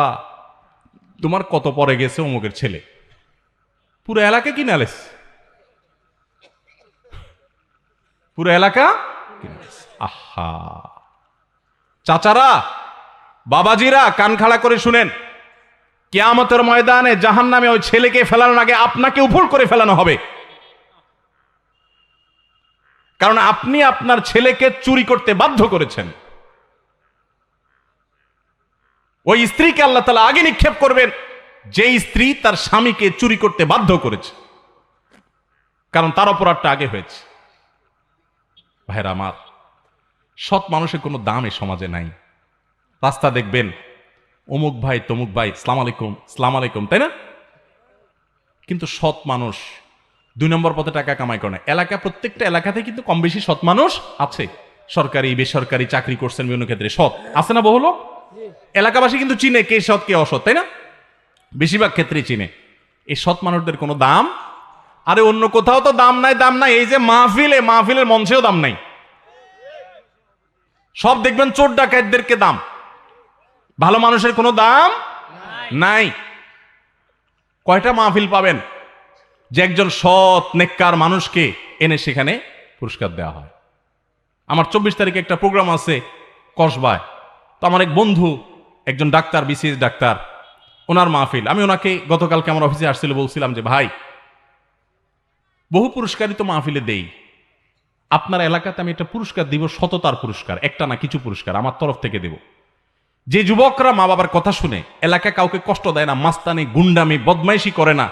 তোমার কত পরে গেছে অমুকের ছেলে, পুরো এলাকা কিনে আলেস, পুরো এলাকা। আহা, চাচারা, বাবাজিরা, কান খাড়া করে শুনেন, কিয়ামতের ময়দানে জাহান্নামে ওই ছেলেকে ফেলানোর আগে আপনাকে উপর করে ফেলানো হবে। কারণ আপনি আপনার ছেলেকে চুরি করতে বাধ্য করেছেন। ওই স্ত্রীকে আল্লাহ তাআলা আগে নিক্ষেপ করবেন যে স্ত্রী তার স্বামীকে চুরি করতে বাধ্য করেছে, কারণ তার অপরাধটা আগে হয়েছে। ভাইরা আমার, সৎ মানুষের কোনো দাম এই সমাজে নাই। রাস্তা দেখবেন অমুক ভাই তমুক ভাই সালাম আলাইকুম সালাম আলাইকুম, তাই না? কিন্তু সৎ মানুষ 2 নম্বর পথে টাকা কামাই করে না। এলাকা, প্রত্যেকটা এলাকাতে কিন্তু কম বেশি সৎ মানুষ আছে। সরকারি বেসরকারি চাকরি করছেন বিভিন্ন ক্ষেত্রে সৎ আছে না? বহু লোক এলাকাবাসী কিন্তু চিনে কে সৎ কে অসৎ, তাই না? বেশিরভাগ ক্ষেত্রে চিনে। এই সৎ মানুষদের কোনো দাম, আরে অন্য কোথাও তো দাম নাই, দাম নাই। এই যে মাহফিলে, মাহফিলের মঞ্চেও দাম নাই। সব দেখবেন চোর ডাকাতদেরকে দাম, ভালো মানুষের কোনো দাম নাই। কয়টা মাহফিল পাবেন যে একজন সৎ নেককার মানুষকে এনে সেখানে পুরস্কার দেওয়া হয়? আমার 24 তারিখে একটা প্রোগ্রাম আছে কসবায়। তো আমার এক বন্ধু একজন ডাক্তার, বিসিএস ডাক্তার, ওনার মাহফিল। আমি ওনাকে গতকালকে আমার অফিসে আসছিল, বলছিলাম যে ভাই, বহু পুরস্কারই তো মাহফিলে দেই, আপনার এলাকাতে আমি একটা পুরস্কার দিব, সততার পুরস্কার, একটা না কিছু পুরস্কার আমার তরফ থেকে দেব। যে যুবকরা মা বাবার কথা শুনে এলাকায় কাউকে কষ্ট দেয় না, মাস্তানি গুন্ডামি বদমাইশি করে না,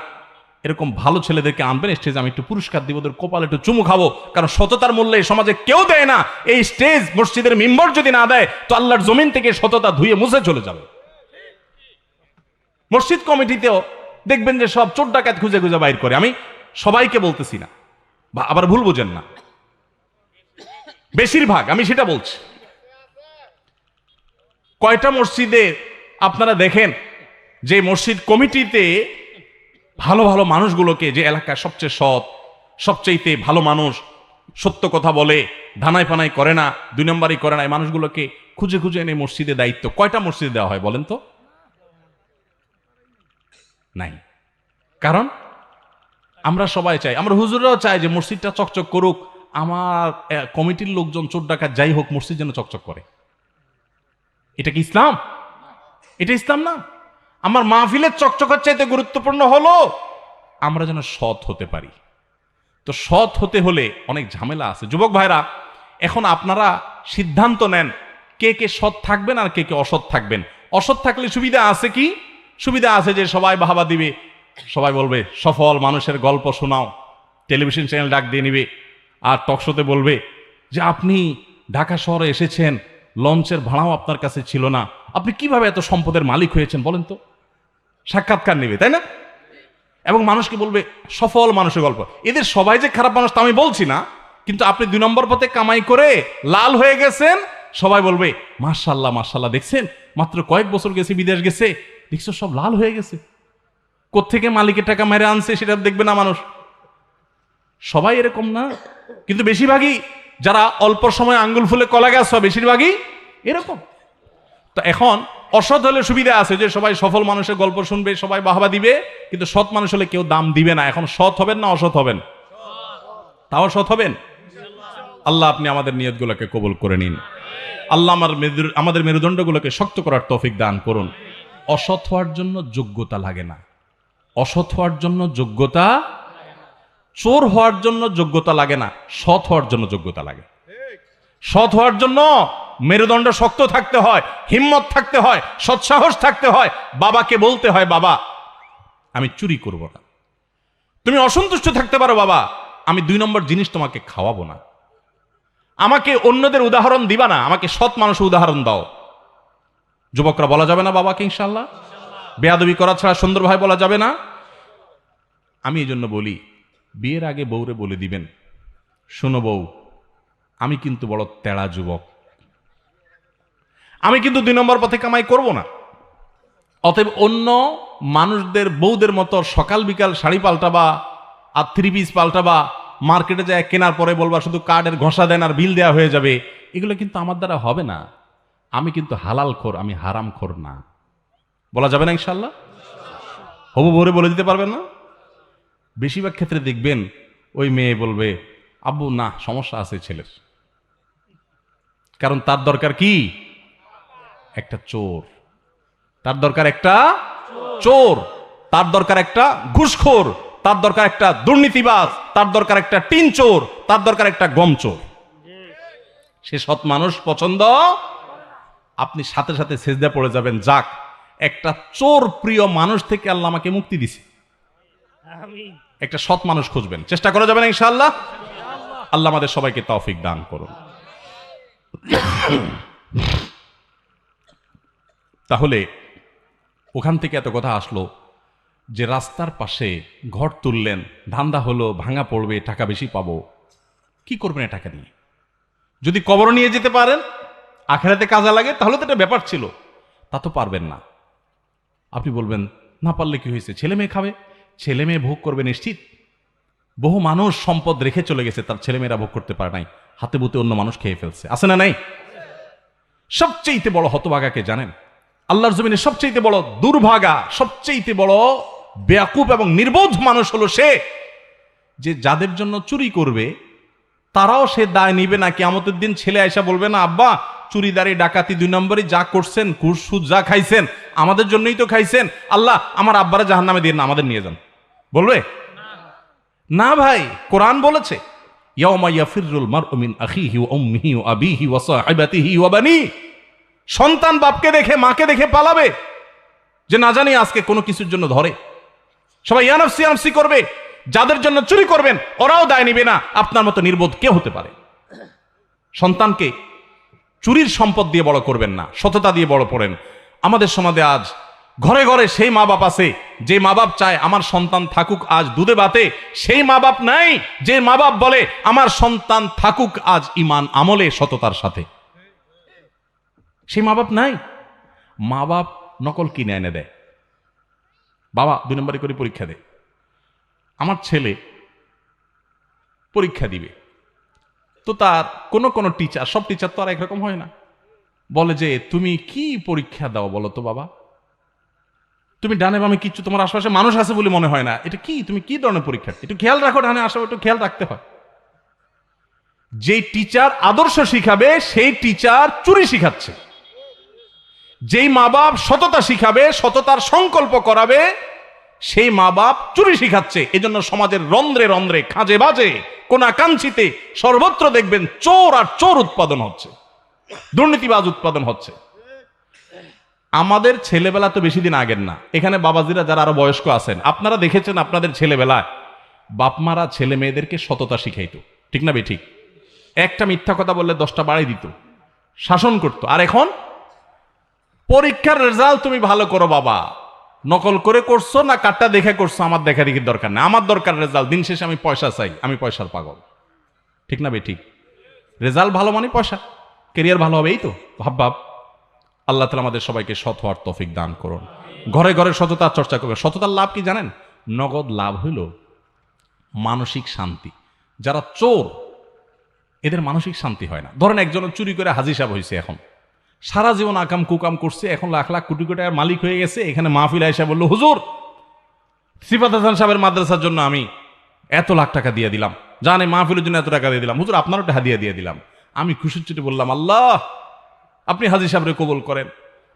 এরকম ভালো ছেলেদেরকে আনবেন স্টেজে, আমি একটু পুরস্কার দিব, ওদের কপালে একটু চুমু খাবো। কারণ সততার মূল্যে এই সমাজে কেউ দেয় না। এই স্টেজ মসজিদের মিম্বর যদি না দেয় তো আল্লাহর জমিন থেকে সততা ধুয়ে মুছে চলে যাবে। মসজিদ কমিটিতেও দেখবেন যে সব চোর ডাকাত খুঁজে খুঁজে বাইর করে। আমি সবাইকে বলতেছি না, বা আবার ভুল বুঝেন না, বেশিরভাগ আমি সেটা বলছি। কয়টা মসজিদে আপনারা দেখেন যে মসজিদ কমিটিতে ভালো ভালো মানুষগুলোকে, যে এলাকার সবচেয়ে সৎ, সবচেয়ে ভালো মানুষ, সত্য কথা বলে, ধানাই ফানাই করে না, 2 নম্বরই করে না, এই মানুষগুলোকে খুঁজে খুঁজে এনে মসজিদে দায়িত্ব কয়টা মসজিদে দেওয়া হয় বলেন তো? নাই। কারণ আমরা সবাই চাই, আমরা হুজুররাও চাই যে মসজিদটা চকচক করুক, আমার কমিটির লোকজন চোর ডাকাত যাই হোক মসজিদ যেন চকচক করে। এটা কি ইসলাম? এটা ইসলাম না। আমার মাহফিলের চকচকের চাইতে গুরুত্বপূর্ণ হলো আমরা যেন সৎ হতে পারি। তো সৎ হতে হলে অনেক ঝামেলা আছে। যুবক ভাইরা, এখন আপনারা সিদ্ধান্ত নেন কে কে সৎ থাকবেন আর কে কে অসৎ থাকবেন। অসৎ থাকলে সুবিধা আছে কি? সুবিধা আছে যে সবাই বাহাবা দিবে, সবাই বলবে সফল মানুষের গল্প শোনাও, টেলিভিশন চ্যানেল ডাক দিয়ে নিবে, আর টকশোতে বলবে যে আপনি ঢাকা শহরে এসেছেন, লঞ্চের ভাড়াও আপনার কাছে ছিল না, আপনি কিভাবে এত সম্পদের মালিক হয়েছেন বলেন তো? সাক্ষাৎকার নেবে, তাই না? এবং মানুষকে বলবে সফল মানুষের গল্প। এদের সবাই যে খারাপ মানুষ তা আমি বলছি না, কিন্তু আপনি 2 নম্বর পথে কামাই করে লাল হয়ে গেছেন, সবাই বলবে মাশাআল্লাহ মাশাআল্লাহ, দেখছেন মাত্র কয়েক বছর গেছে, বিদেশ গেছে, দেখছো সব লাল হয়ে গেছে। কোত্থেকে মালিকের টাকা মেরে আনছে সেটা দেখবে না মানুষ। সবাই এরকম না, কিন্তু বেশিরভাগই যারা অল্প সময় আঙ্গুল ফুলে কলা গাছ হয় বেশিরভাগই এরকম। তো এখন অসৎ হলে সুবিধা আছে যে সবাই সফল মানুষের গল্প শুনবে, সবাই বাহবা দিবে, কিন্তু সৎ মানুষ হলে কেউ দাম দিবে না। এখন সৎ হবেন না অসৎ হবেন? তাও সৎ হবেন। আল্লাহ আপনি আমাদের নিয়তগুলোকে কবুল করে নিন। আল্লাহ আমাদের মেরুদণ্ডগুলোকে শক্ত করার তৌফিক দান করুন। অসৎ হওয়ার জন্য যোগ্যতা লাগে না, অসৎ হওয়ার জন্য যোগ্যতা, চোর হওয়ার জন্য যোগ্যতা লাগে না, সৎ হওয়ার জন্য যোগ্যতা লাগে। সৎ হওয়ার জন্য মেরুদণ্ড শক্ত থাকতে হয়, হিম্মত থাকতে হয়, সৎসাহস থাকতে হয়। বাবাকে বলতে হয় বাবা আমি চুরি করব না। তুমি অসন্তুষ্ট থাকতে পারো বাবা, আমি 2 নম্বর জিনিস তোমাকে খাওয়াবো না। আমাকে অন্যদের উদাহরণ দিবা না, আমাকে সৎ মানুষের উদাহরণ দাও। যুবকরা বলা যাবে না বাবাকে ইনশাআল্লাহ? বেয়াদবি করা ছাড়া সুন্দর ভাই বলা যাবে না। আমি এই জন্য বলি, বিয়ের আগে বউরে বলে দিবেন, শোনো বউ, আমি কিন্তু বড় তেড়া যুবক, আমি কিন্তু 2 নম্বর পথে কামাই করব না। অতএব অন্য মানুষদের বউদের মতো সকাল বিকাল শাড়ি পাল্টাবা আর 3 পিস পাল্টাবা, মার্কেটে যায় কেনার পরে বলবা শুধু কার্ডের ঘষা দেন আর বিল দেওয়া হয়ে যাবে, এগুলো কিন্তু আমার দ্বারা হবে না। আমি কিন্তু হালাল খোর, আমি হারাম খোর না। বলা যাবে না ইনশাআল্লাহ? হবু বউরে বলে দিতে পারবেন না? বেশিরভাগ ক্ষেত্রে দেখবেন ওই মেয়ে বলবে আব্বু না, সমস্যা আছে ছেলের, কারণ তার দরকার কি? একটা চোর। তার দরকার একটা চোর, তার দরকার একটা ঘুষখোর, তার দরকার একটা দুর্নীতিবাজ, তার দরকার একটা টিন চোর, তার দরকার একটা গম চোর। সে সৎ মানুষ পছন্দ। আপনি সাথে সাথে সেজদা পড়ে যাবেন, যাক একটা চোর প্রিয় মানুষ থেকে আল্লাহ আমাকে মুক্তি দিছে। একটা সৎ মানুষ খুঁজবেন, চেষ্টা করা যাবে না ইনশাআল্লাহ? আল্লাহ আমাদের সবাইকে তৌফিক দান করুন। তাহলে ওখান থেকে এত কথা আসলো যে রাস্তার পাশে ঘর তুললেন, ধান্দা হলো ভাঙা পড়বে, টাকা বেশি পাবো। কি করবেন টাকা নিয়ে? যদি কবর নিয়ে যেতে পারেন, আখেরাতে কাজে লাগে, তাহলে তো একটা ব্যাপার ছিল। তা তো পারবেন না। আপনি বলবেন না পারলে কি হয়েছে, ছেলে মেয়ে খাবে, ছেলে মেয়ে ভোগ করবে নিশ্চিত। বহু মানুষ সম্পদ রেখে চলে গেছে, তার ছেলেমেয়েরা ভোগ করতে পারে নাই, হাতে বুতে অন্য মানুষ খেয়ে ফেলছে, আছে না নাই? সবচেয়ে বড় হতভাগাকে জানেন? আল্লাহর জমিনে সবচেয়ে বড় দুর্ভাগা, সবচেয়ে বড় বেয়াকুব এবং নির্বোধ মানুষ হলো সে, যে যাদের জন্য চুরি করবে তারাও সে দায় নিবে না। কিয়ামতের দিন ছেলে আয়সা বলবে না, আব্বা চুরিদারি ডাকাতি 2 নম্বরই যা করছেন, ঘুষ সুদ যা খাইছেন আমাদের জন্যই তো খাইছেন, আল্লাহ আমার আব্বারে জাহান্নামে দিয়ে না, আমাদের নিয়ে যান। বলবে না ভাই, কোরআন বলেছে ইয়াউমা ইয়াফিরুল মারউ মিন আখিহি ওয়া উম্মিহি ওয়া আবিহি ওয়া সাহিবাতিহি ওয়া বানি। সন্তান বাপকে দেখে মাকে দেখে পালাবে, যে না জানি আজকে কোনো কিছুর জন্য ধরে। সবাই ইয়ানফসি ইয়ানফসি করবে। যাদের জন্য চুরি করবেন ওরাও দায় নিবে না। আপনার মতো নির্বোধ কে হতে পারে? সন্তানকে চুরির সম্পদ দিয়ে বড় করবেন না, সততা দিয়ে বড় করেন। আমাদের সমাজে আজ ঘরে ঘরে সেই মা বাপ আছে যে মা বাপ চায় আমার সন্তান থাকুক আজ দুধে ভাতে, সেই মা বাপ নাই যে মা বাপ বলে আমার সন্তান থাকুক আজ ঈমান আমলে সততার সাথে। সেই মা বাপ নাই। মা বাপ নকল কিনে এনে দেয়, বাবা 2 নম্বরে করে পরীক্ষা দেয়। আমার ছেলে পরীক্ষা দিবে, তো তার কোন টিচার, সব টিচার তো আর একরকম হয় না, বলে যে তুমি কি পরীক্ষা দাও বলো তো বাবা, তুমি ডানে বামে কিচ্ছু, তোমার আশেপাশে মানুষ আছে বলে মনে হয় না, এটা কি, তুমি কি ধরনের পরীক্ষা, একটু খেয়াল রাখো, ডানে আশেপাশে একটু খেয়াল রাখতে হয়। যেই টিচার আদর্শ শিখাবে সেই টিচার চুরি শিখাচ্ছে, যেই মা বাপ সততা শিখাবে, সততার সংকল্প করাবে, সেই মা বাপ চুরি শিখাচ্ছে। এজন্য সমাজের রন্ধ্রে রন্ধ্রে, খাঁজে বাজে, কোনাকাঞ্চিতে সর্বত্র দেখবেন চোর আর চোর উৎপাদন হচ্ছে, দুর্নীতিবাজ উৎপাদন হচ্ছে। আমাদের ছেলেবেলা তো বেশি দিন আগের না, এখানে বাবাজিরা যারা আরো বয়স্ক আছেন আপনারা দেখেছেন আপনাদের ছেলেবেলায় বাপমারা ছেলে মেয়েদেরকে সততা শিখাইতো, ঠিক না বেঠিক? একটা মিথ্যা কথা বললে 10টা বাড়াই দিত, শাসন করত। আর এখন পরীক্ষার রেজাল্ট তুমি ভালো করো বাবা, নকল করে করছো না কাটটা দেখে করছো, আমার দেখা দেখির দরকার নেই, আমার দরকার রেজাল্ট। দিন শেষে আমি পয়সা চাই, আমি পয়সার পাগল, ঠিক না বেঠিক? রেজাল্ট ভালো মানে পয়সা, কেরিয়ার ভালো হবে, এই তো ভাব ভাব। আল্লাহ তাআলা আমাদের সবাইকে সৎ হওয়ার তৌফিক দান করুন। ঘরে ঘরে সততার চর্চা করবে। সততার লাভ কি জানেন? নগদ লাভ হইল মানসিক শান্তি। যারা চোর এদের মানসিক শান্তি হয় না। ধরেন একজন চুরি করে হাজী সাহেব হয়েছে, এখন সারা জীবন আকাম কুকাম করছে, এখন লাখ লাখ কোটি কোটি টাকার মালিক হয়ে গেছে। এখানে মাহফিল আয়েশা বলল, হুজুর সিফাত হাসান সাহেবের মাদ্রাসার জন্য আমি এত লাখ টাকা দিয়ে দিলাম, জানে মাহফিলের জন্য এত টাকা দিয়ে দিলাম, হুজুর আপনারও একটা হাদিয়া দিয়ে দিলাম। আমি খুশির চুটি বললাম, আল্লাহ আপনি হাজী সাহেবরে কবুল করেন,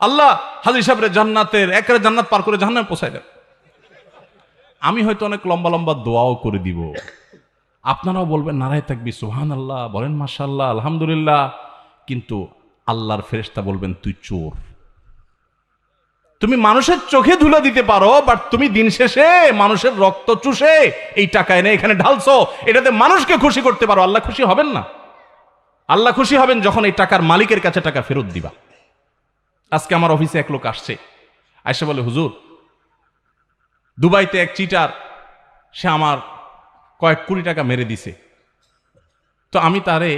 আল্লাহ হাজী সাহেবরে জান্নাতের একেবারে জান্নাত পার করে জাহান্নামে পৌঁছায় দেন। আমি হয়তো অনেক লম্বা লম্বা দোয়াও করে দিব, আপনারাও বলবেন নারায়ে তাকবীর, সুবহানাল্লাহ, বলেন মাশাআল্লাহ, আলহামদুলিল্লাহ, কিন্তু আল্লাহর ফেরেশতা বলবেন তুই চোর। তুমি মানুষের চোখে ধুলা দিতে পারো, বাট তুমি দিন শেষে মানুষের রক্ত চুষে এই টাকা এনে এখানে ঢালছো, এটাতে মানুষকে খুশি করতে পারো, আল্লাহ খুশি হবেন না? আল্লাহ খুশি হবেন যখন এই টাকার মালিকের কাছে টাকা ফেরত দিবা। আজকে আমার অফিসে এক লোক আসছে, আয়সা বলে, হুজুর দুবাইতে এক চিটার, সে আমার কয়েক কোটি টাকা মেরে দিছে, তো আমি তারে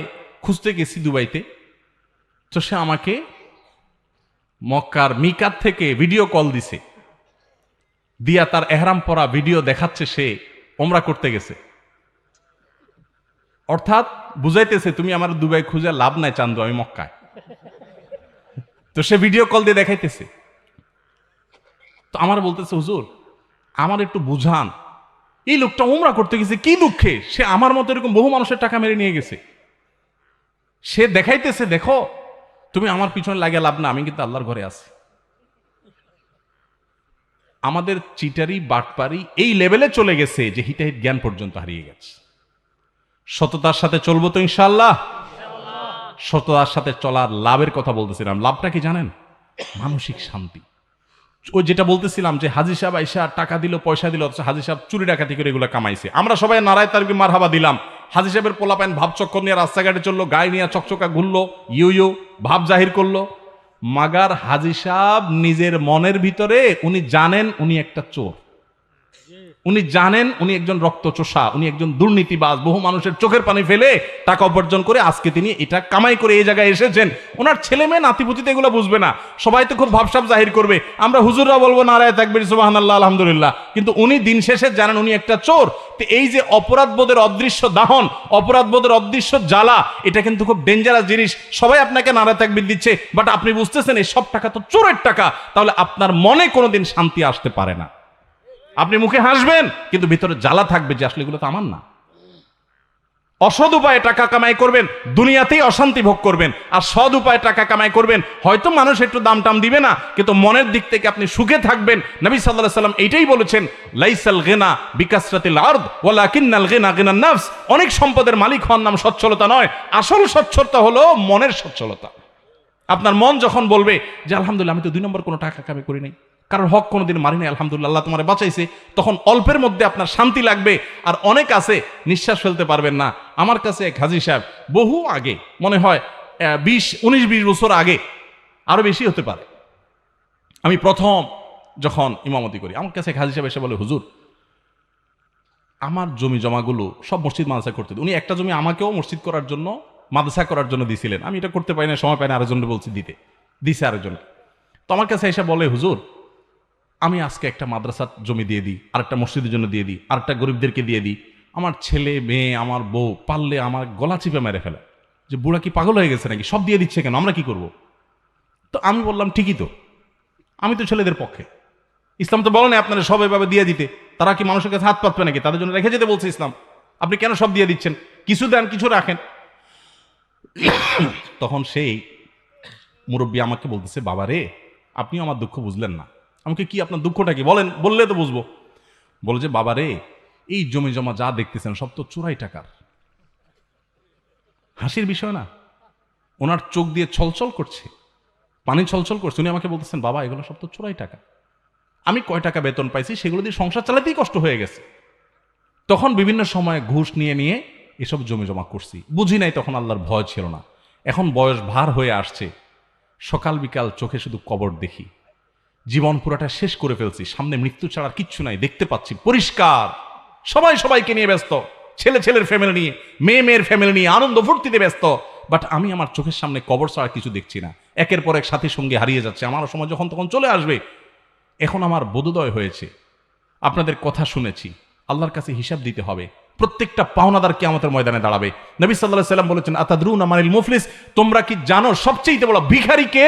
খুঁজতে গেছি দুবাইতে, তো সে আমাকে মক্কার মিকাত থেকে ভিডিও কল দিছে, দিয়া তার এহরাম পরা ভিডিও দেখাচ্ছে সে ওমরা করতে গেছে। অর্থাৎ বুঝাইতেছে তুমি আমার দুবাই খুঁজে লাভ নাই চান্দু, আমি মক্কায়। তো সে ভিডিও কল দিয়ে দেখাইতেছে। তো আমার বলতেছে, হুজুর আমার একটু বুঝান, এই লোকটা ওমরা করতে গেছে কি দুঃখে, সে আমার মতো এরকম বহু মানুষের টাকা মেরে নিয়ে গেছে। সে দেখাইতেছে, দেখো তুমি আমার পিছনে লাগিয়ে লাভ না, আমি কিন্তু আল্লাহর ঘরে আছি। আমাদের চিটারি বাটপারি এই লেভেলে চলে গেছে যে হিতাহিত জ্ঞান পর্যন্ত হারিয়ে গেছে। সততার সাথে চলবো তো ইনশাআল্লাহ। সততার সাথে চলার লাভের কথা বলতেছিলাম। লাভটা কি জানেন? মানসিক শান্তি। ওই যেটা বলতেছিলাম যে হাজী সাহেব আইসা টাকা দিল, পয়সা দিল, হাজী সাহেব চুরি ডাকাতি করে এগুলো কামাইছে, আমরা সবাই নারায়ে তাকবীর মারহাবা দিলাম, হাজী সাহেবের পোলাপাইন ভাব চক্কর নিয়ে রাস্তাঘাটে চললো, গায়ে নিয়ে চকচকা ঘুরলো, ইউ ভাব জাহির করলো। মাগার হাজী সাহেব নিজের মনের ভিতরে উনি জানেন উনি একটা চোর, উনি জানেন উনি একজন রক্তচোষা, উনি একজন দুর্নীতিবাজ, বহু মানুষের চোখের পানি ফেলে টাকা উপার্জন করে আজকে তিনি এটা কামাই করে এই জায়গায় এসেছেন। ওনার ছেলে মেয়ে নাতিপুতিতে এগুলো বুঝবে না, সবাই তো খুব ভাবসাব জাহির করবে, আমরা হুজুররা বলবো নারায়ে তাকবীর সুবহানাল্লাহ আলহামদুলিল্লাহ, কিন্তু উনি দিন শেষে জানেন উনি একটা চোর। তো এই যে অপরাধবোধের অদৃশ্য দাহন, অপরাধবোধের অদৃশ্য জ্বালা, এটা কিন্তু খুব ডেঞ্জারাস জিনিস। সবাই আপনাকে নারায়ে তাকবীর দিচ্ছে, বাট আপনি বুঝতেছেন এই সব টাকা তো চোরের টাকা, তাহলে আপনার মনে কোনোদিন শান্তি আসতে পারে না। আপনি মুখে হাসবেন কিন্তু ভিতরে জ্বালা থাকবে যে আসলে এগুলো তো আমার না। অসৎ উপায়ে টাকা কামাই করবেন, দুনিয়াতেই অশান্তি ভোগ করবেন, আর সৎ উপায়ে টাকা কামাই করবেন, হয়তো মানুষ একটু দাম টাম দিবে না, কিন্তু মনের দিক থেকে আপনি সুখে থাকবেন। নবী সাল্লাল্লাহু আলাইহি সাল্লাম এইটাই বলেছেন, লাইসাল গিনা বিকাসরাতিল আরদ ওয়ালাকিন্নাল গিনা গিনান নাফস। অনেক সম্পদের মালিক হওয়ার নাম সচ্ছলতা নয়, আসল সচ্ছলতা হলো মনের সচ্ছলতা। আপনার মন যখন বলবে যে আলহামদুলিল্লাহ আমি তো 2 নম্বর কোনো টাকা কামাই করি নাই, কারণ হক কোনোদিন মারি নাই, আলহামদুলিল্লাহ আল্লাহ তোমারে বাঁচাইছে, তখন অল্পের মধ্যে আপনার শান্তি লাগবে। আর অনেক আছে নিঃশ্বাস ফেলতে পারবেন না। আমার কাছে এক হাজী সাহেব বহু আগে, মনে হয় 19-20 বছর আগে, আরো বেশি হতে পারে, আমি প্রথম যখন ইমামতি করি, আমার কাছে এক হাজী সাহেব এসে বলে, হুজুর আমার জমি জমাগুলো সব মসজিদ মাদ্রাসা করতে, উনি একটা জমি আমাকেও মসজিদ করার জন্য মাদ্রাসা করার জন্য দিছিলেন, আমি এটা করতে পারি না, সময় পাই না, আরেকজনকে বলছি দিছে আরেকজন। তো আমার কাছে এসে বলে, হুজুর আমি আজকে একটা মাদ্রাসার জমি দিয়ে দিই, আরেকটা মসজিদের জন্য দিয়ে দিই, আরেকটা গরিবদেরকে দিয়ে দিই, আমার ছেলে মেয়ে আমার বউ পারলে আমার গলা চিপে মেরে ফেলে, যে বুড়া কি পাগল হয়ে গেছে নাকি, সব দিয়ে দিচ্ছে কেন, আমরা কি করব? তো আমি বললাম ঠিকই তো, আমি তো ছেলেদের পক্ষে, ইসলাম তো বলে না আপনারা সব এভাবে দিয়ে দিতে, তারা কি মানুষের কাছে হাত পাতবে নাকি, তাদের জন্য রেখে যেতে বলছে ইসলাম, আপনি কেন সব দিয়ে দিচ্ছেন, কিছু দেন কিছু রাখেন। তখন সেই মুরব্বী আমাকে বলতেছে, বাবা রে আপনিও আমার দুঃখ বুঝলেন না। আমাকে কি আপনার দুঃখটা কি বলেন, বললে তো বুঝবো। বলে যে বাবা রে এই জমি জমা যা দেখতেছেন সব তো চোরাই টাকার। হাসির বিষয় না, ওনার চোখ দিয়ে ছলছল করছে, পানি ছলছল করছে, উনি আমাকে বলতেছেন বাবা এগুলো সব তো চোরাই টাকা, আমি কয় টাকা বেতন পাইছি সেগুলো দিয়ে সংসার চালাতেই কষ্ট হয়ে গেছে, তখন বিভিন্ন সময় ঘুষ নিয়ে নিয়ে এসব জমি জমা করছি, বুঝি নাই তখন আল্লাহর ভয় ছিল না, এখন বয়স ভার হয়ে আসছে, সকাল বিকাল চোখে শুধু কবর দেখি, জীবন পুরাটা শেষ করে ফেলছি, সামনে মৃত্যু ছাড়া কিচ্ছু নাই, দেখতে পাচ্ছি পরিষ্কার, সবাই সবাইকে নিয়ে ব্যস্ত, ছেলে ছেলের ফ্যামিলি নিয়ে, মেয়ে মেয়ের ফ্যামিলি নিয়ে আনন্দ ফুর্তিতে ব্যস্ত, বাট আমি আমার চোখের সামনে কবর ছাড়া কিছু দেখছি না, একের পর এক সাথী সঙ্গে হারিয়ে যাচ্ছে, আমার সময় যখন তখন চলে আসবে। এখন আমার বোধোদয় হয়েছে, আপনাদের কথা শুনেছি, আল্লাহর কাছে হিসাব দিতে হবে, প্রত্যেকটা পাওনাদার কিয়ামতের ময়দানে দাঁড়াবে। নবী সাল্লাল্লাহু আলাইহি সাল্লাম বলেছেন, আতাদরুনা মানিল মুফলিস, তোমরা কি জানো সবচেয়ে বড় ভিখারি কে?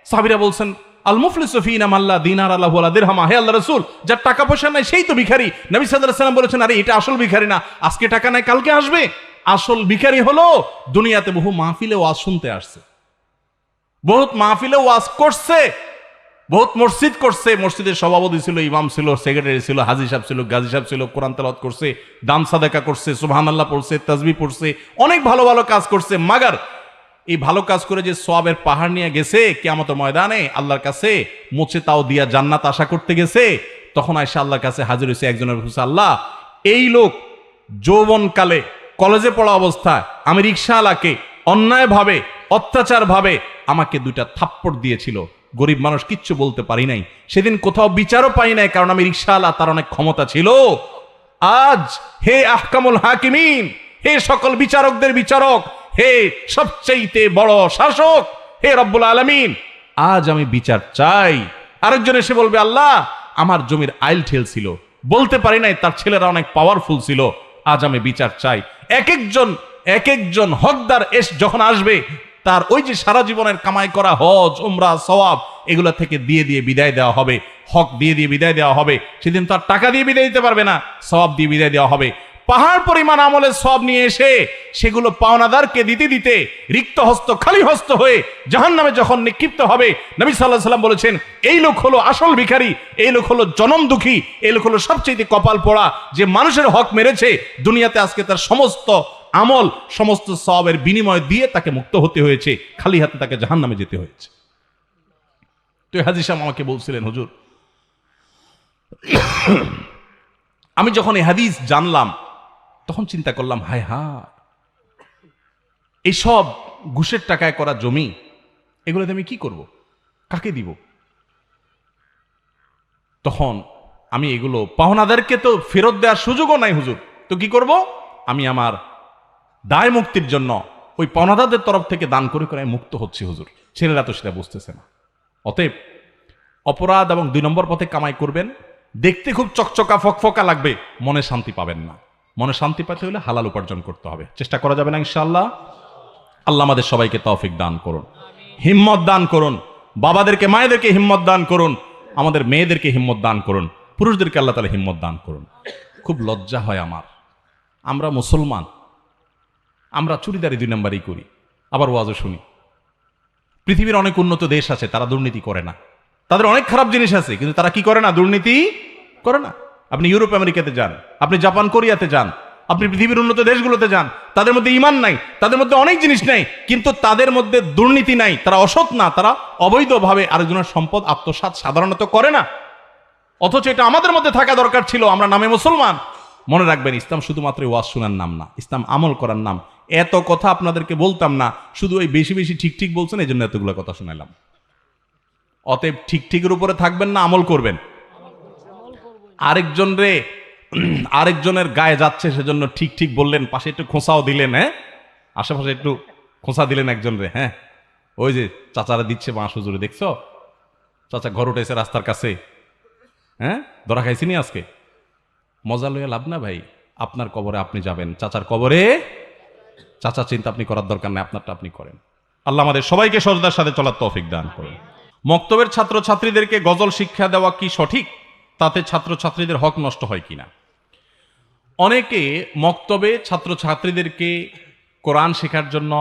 সাহাবীরা বলছেন, আল মুফলিসু ফিনা মাল্লা দিনার আল্লাহু ওয়ালা দিরহাম, হে আল্লাহর রাসূল যার টাকা পয়সা নাই সেই তো ভিখারি। নবী সাল্লাল্লাহু আলাইহি সাল্লাম বলেছেন, আরে এটা আসল ভিখারি না, আজকে টাকা নাই কালকে আসবে, আসল ভিখারি হলো দুনিয়াতে বহু মাহফিলে ওয়াজ শুনতে আসছে, বহুত মাহফিলে ওয়াজ করছে, বহুত মসজিদ করছে, মসজিদের সভাপতি ছিল, ইমাম ছিল, সেক্রেটারি ছিল, হাজী সাহেব ছিল, গাজী সাহেব ছিল, কোরআন তেলাওয়াত করছে, দান সাদাকা করছে, সুবহানাল্লাহ পড়ছে, তাসবিহ পড়ছে, অনেক ভালো ভালো কাজ করছে, মাগার এই ভালো কাজ করে যে সওয়াবের পাহাড় নিয়ে গেছে কিয়ামতের ময়দানে আল্লাহর কাছে মুছে তাও দিয়া জান্নাত আশা করতে গেছে, তখন আয়েশা আল্লাহর কাছে হাজির হয়েছে, একজনের বলছে, আল্লাহ এই লোক যৌবনকালে কলেজে পড়া অবস্থায় আমি রিকশাওয়ালাকে অন্যায়ভাবে অত্যাচারভাবে আমাকে 2টা থাপ্পড় দিয়েছিল, গরিব মানুষ কিচ্ছু বলতে পারি নাই, সেদিন কোথাও বিচারও পাই নাই, কারণ আমি রিকশাওয়ালা, তার অনেক ক্ষমতা ছিল। আজ হে আহকামুল হাকিমিন, হে সকল বিচারকদের বিচারক, হে সবচাইতে বড় শাসক, হে রব্বুল আলামিন, আজ আমি বিচার চাই। আরেকজন এসে বলবে, আল্লাহ আমার জমির আইল ঠেল ছিল, বলতে পারি নাই, তার ছেলেরা অনেক পাওয়ারফুল ছিল, আজ আমি বিচার চাই। এক একজন হকদার যখন আসবে, তার ওই যে সারা জীবনের কামাই করা হজ উমরা সওয়াব এগুলা থেকে দিয়ে দিয়ে বিদায় দেওয়া হবে, হক দিয়ে দিয়ে বিদায় দেওয়া হবে, সেদিন তার টাকা দিয়ে বিদায় দিতে পারবে না, সওয়াব দিয়ে বিদায় দেওয়া হবে। পাহাড় পরিমাণ আমলের সওয়াব নিয়ে এসে সেগুলো পাওনাদারকে দিতে দিতে রিক্ত হস্ত খালি হস্ত হয়ে জাহান্নামে যখন নিক্ষিপ্ত হবে, নবী সাল্লাল্লাহু আলাইহি সাল্লাম বলেছেন, এই লোক হলো আসল ভিখারি, এই লোক হলো জনম দুঃখী, এই লোক হলো সবচেয়ে কপাল পোড়া, যে মানুষের হক মেরেছে, দুনিয়াতে আজকে তার সমস্ত আমল সমস্ত সওয়াবের বিনিময় দিয়ে তাকে মুক্ত হতে হয়েছে, খালি হাতে তাকে জাহান্নামে যেতে হয়েছে। তো হাজী সাহেব আমাকে বলছিলেন, হুজুর আমি যখন এই হাদিস জানলাম, তখন চিন্তা করলাম, হায় এইসব ঘুষের টাকায় করা জমি, এগুলোতে আমি কি করব, কাকে দিব? তখন আমি এগুলো পাওনাদারকে তো ফেরত দেওয়ার সুযোগও নাই হুজুর, তো কি করব? আমি আমার দায় মুক্তির জন্য ওই পাওনাদারদের তরফ থেকে দান করে করে মুক্ত হচ্ছে হুজুর। ছেলেরা তো সেটা বুঝতেছে না। অতএব অপরাধ এবং 2 নম্বর পথে কামাই করবেন, দেখতে খুব চকচকা ফকফকা লাগবে, মনে শান্তি পাবেন না। মনে শান্তি পেতে হলে হালাল উপার্জন করতে হবে, চেষ্টা করা যাবে না ইনশাআল্লাহ। আল্লাহ আমাদের সবাইকে তৌফিক দান করুন, হিম্মত দান করুন, বাবাদেরকে মায়েদেরকে হিম্মত দান করুন, আমাদের মেয়েদেরকে হিম্মত দান করুন, পুরুষদেরকে আল্লাহ তাআলা হিম্মত দান করুন। খুব লজ্জা হয় আমার, আমরা মুসলমান, আমরা চুরিদারি 2 নম্বরই করি, আবার ওয়াজও শুনি। পৃথিবীর অনেক উন্নত দেশ আছে, তারা দুর্নীতি করে না, তাদের অনেক খারাপ জিনিস আছে, কিন্তু তারা কি করে না? দুর্নীতি করে না। আপনি ইউরোপ আমেরিকাতে যান, আপনি জাপান কোরিয়াতে যান, আপনি পৃথিবীর উন্নত দেশগুলোতে যান, তাদের মধ্যে ঈমান নাই, তাদের মধ্যে অনেক জিনিস নাই, কিন্তু তাদের মধ্যে দুর্নীতি নাই, তারা অসৎ না, তারা অবৈধভাবে আরেকজনের সম্পদ আত্মসাৎ সাধারণত করে না। অথচ এটা আমাদের মধ্যে থাকা দরকার ছিল, আমরা নামে মুসলমান। মনে রাখবেন, ইসলাম শুধুমাত্র ওয়াজ শোনার নাম না, ইসলাম আমল করার নাম। এত কথা আপনাদেরকে বলতাম না, শুধু ওই বেশি বেশি ঠিক ঠিক বলছেন, এই জন্য এতগুলো কথা শোনালাম। অতএব ঠিক ঠিকের উপরে থাকবেন না, আমল করবেন। আরেকজনের গায়ে যাচ্ছে সেজন্য ঠিক ঠিক বললেন, পাশে একটু খোঁচাও দিলেন, হ্যাঁ, আশেপাশে একটু খোঁচা দিলেন একজনরে, হ্যাঁ, ওই যে চাচারা দিচ্ছে বাঁশ হুজুরে, দেখছো চাচা ঘর উঠেছে রাস্তার কাছে, হ্যাঁ, ধরা খাইছিনি আজকে। মজা লইয়া লাভ না ভাই, আপনার কবরে আপনি যাবেন, চাচার কবরে চাচা চিন্তা আপনি করার দরকার নেই, আপনারটা আপনি করেন। আল্লাহ আমাদের সবাইকে সজদার সাথে চলার তৌফিক দান করুন। মক্তবের ছাত্রছাত্রীদেরকে গজল শিক্ষা দেওয়া কি সঠিক? তাতে ছাত্রছাত্রীদের হক নষ্ট হয় কিনা? অনেকে মক্তবে ছাত্রছাত্রীদেরকে কোরআন শেখার জন্য,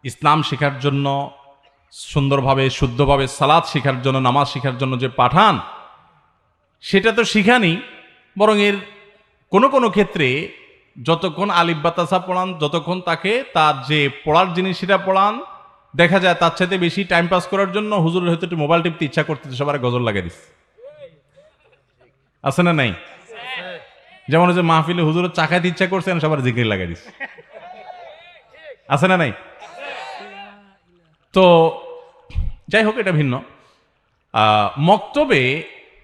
ইসলাম শেখার জন্য, সুন্দরভাবে শুদ্ধভাবে সালাত শেখার জন্য, নামাজ শেখার জন্য যে পাঠান, সেটা তো শিখানি, বরং এর কোনো কোনো ক্ষেত্রে যতক্ষণ আলিফ বা তাসা পড়ান, যতক্ষণ তাকে তার যে পড়ার জিনিস সেটা পড়ান, দেখা যায় তার চাইতে বেশি টাইম পাস করার জন্য হুজুরের হয়তো একটু মোবাইল টিপতে ইচ্ছা করতে সবার গজল লাগিয়ে দিস, আছে না নাই? যেমন যে মাহফিলে হুজুরের চাকাইতে ইচ্ছা করছেন, সবার জিকির লাগিয়ে দিস, আছে না নাই? তো যাই হোক, এটা ভিন্ন। মক্তবে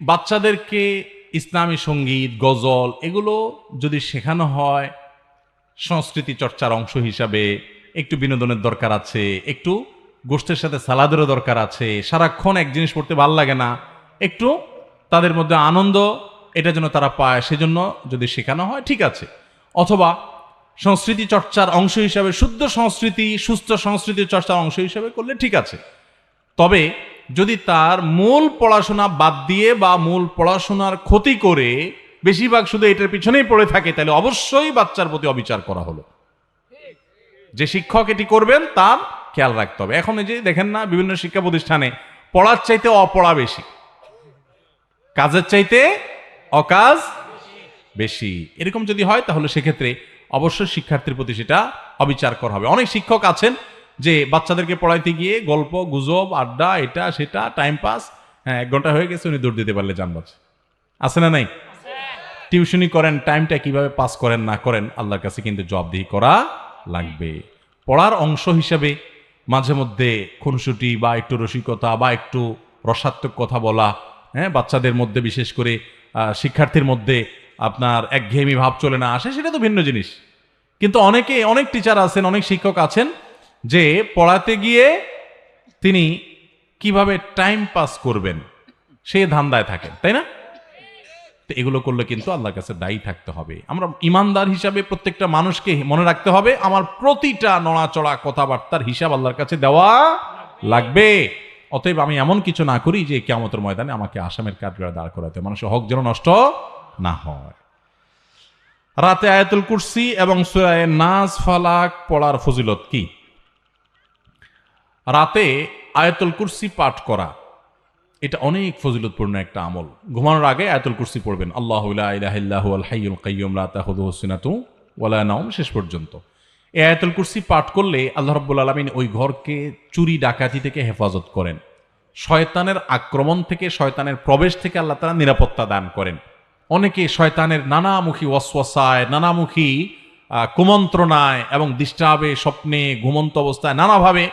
বাচ্চাদেরকে ইসলামী সঙ্গীত, গজল এগুলো যদি শেখানো হয়, সংস্কৃতি চর্চার অংশ হিসাবে একটু বিনোদনের দরকার আছে, একটু গোষ্ঠের সাথে সালাদেরও দরকার আছে, সারাক্ষণ এক জিনিস পড়তে ভালো লাগে না, একটু তাদের মধ্যে আনন্দ এটা যেন তারা পায়, সেজন্য যদি শেখানো হয় ঠিক আছে। অথবা সংস্কৃতি চর্চার অংশ হিসাবে, শুদ্ধ সংস্কৃতি, সুস্থ সংস্কৃতি চর্চার অংশ হিসাবে করলে ঠিক আছে। তবে যদি তার মূল পড়াশোনা বাদ দিয়ে বা মূল পড়াশোনার ক্ষতি করে বেশিরভাগ শুধু এটার পিছনেই পড়ে থাকে, তাহলে অবশ্যই বাচ্চার প্রতি অবিচার করা হলো। যে শিক্ষক এটি করবেন তার খেয়াল রাখতে হবে। এখন এই যে দেখেন না, বিভিন্ন শিক্ষা প্রতিষ্ঠানে পড়ার চাইতে অপড়া বেশি, কাজের চাইতে অকাজ বেশি, এরকম যদি হয় তাহলে সেক্ষেত্রে অবশ্যই শিক্ষার্থীর প্রতি সেটা অবিচার করা হবে। অনেক শিক্ষক আছেন যে বাচ্চাদেরকে পড়াইতে গিয়ে গল্প গুজব, আড্ডা, এটা সেটা, টাইম পাস, হ্যাঁ 1 ঘন্টা হয়ে গেছে, উনি দৌড় দিতে পারলে যান বাঁচে, আছে না নাই? টিউশনি করেন, টাইমটা কিভাবে পাস করেন না করেন আল্লাহর কাছে কিন্তু জবাবদিহি করা লাগবে। পড়ার অংশ হিসাবে মাঝে মধ্যে খুনসুটি বা একটু রসিকতা বা একটু রসাত্মক কথা বলা, হ্যাঁ, বাচ্চাদের মধ্যে বিশেষ করে শিক্ষার্থীর মধ্যে আপনার একঘেয়েমি ভাব চলে না আসে, সেটা তো ভিন্ন জিনিস। কিন্তু অনেক টিচার আছেন, অনেক শিক্ষক আছেন যে পড়াতে গিয়ে তিনি কিভাবে টাইম পাস করবেন সে ধান্দায় থাকেন, তাই না? তো এগুলো করলে কিন্তু আল্লাহর কাছে দায়ী থাকতে হবে। আমরা ইমানদার হিসাবে প্রত্যেকটা মানুষকে মনে রাখতে হবে, আমার প্রতিটা নড়াচড়া কথাবার্তার হিসাব আল্লাহর কাছে দেওয়া লাগবে। অতএব আমি এমন কিছু না করি যে কিয়ামতের ময়দানে আমাকে আসামের কাঠগড়ায় দাঁড় করাতে, মানুষের হক যেন নষ্ট না হয়। রাতে আয়াতুল কুরসি এবং সূরা নাস ফালাক পড়ার ফজিলত কি? রাতে আয়াতুল কুরসি পাঠ করা এটা অনেক ফজিলতপূর্ণ একটা আমল। ঘুমানোর আগে আয়াতুল কুরসি পড়বেন, আল্লাহু লা ইলাহা ইল্লা হুয়াল হাইয়ুল কাইয়্যুম লা তাখুযুহু সিনাতু ওয়ালা নাওম, শেষ পর্যন্ত। এই আয়াতুল কুরসি পাঠ করলে আল্লাহ রাব্বুল আলামিন ওই ঘরকে চুরি ডাকাতি থেকে হেফাজত করেন, শয়তানের আক্রমণ থেকে, শয়তানের প্রবেশ থেকে আল্লাহ তাআলা নিরাপত্তা দান করেন। অনেকে শয়তানের নানামুখী ওয়াসওয়াসায়, নানামুখী কুমন্ত্রণায় এবং ডিস্টার্বে, স্বপ্নে, ঘুমন্ত অবস্থায় নানাভাবে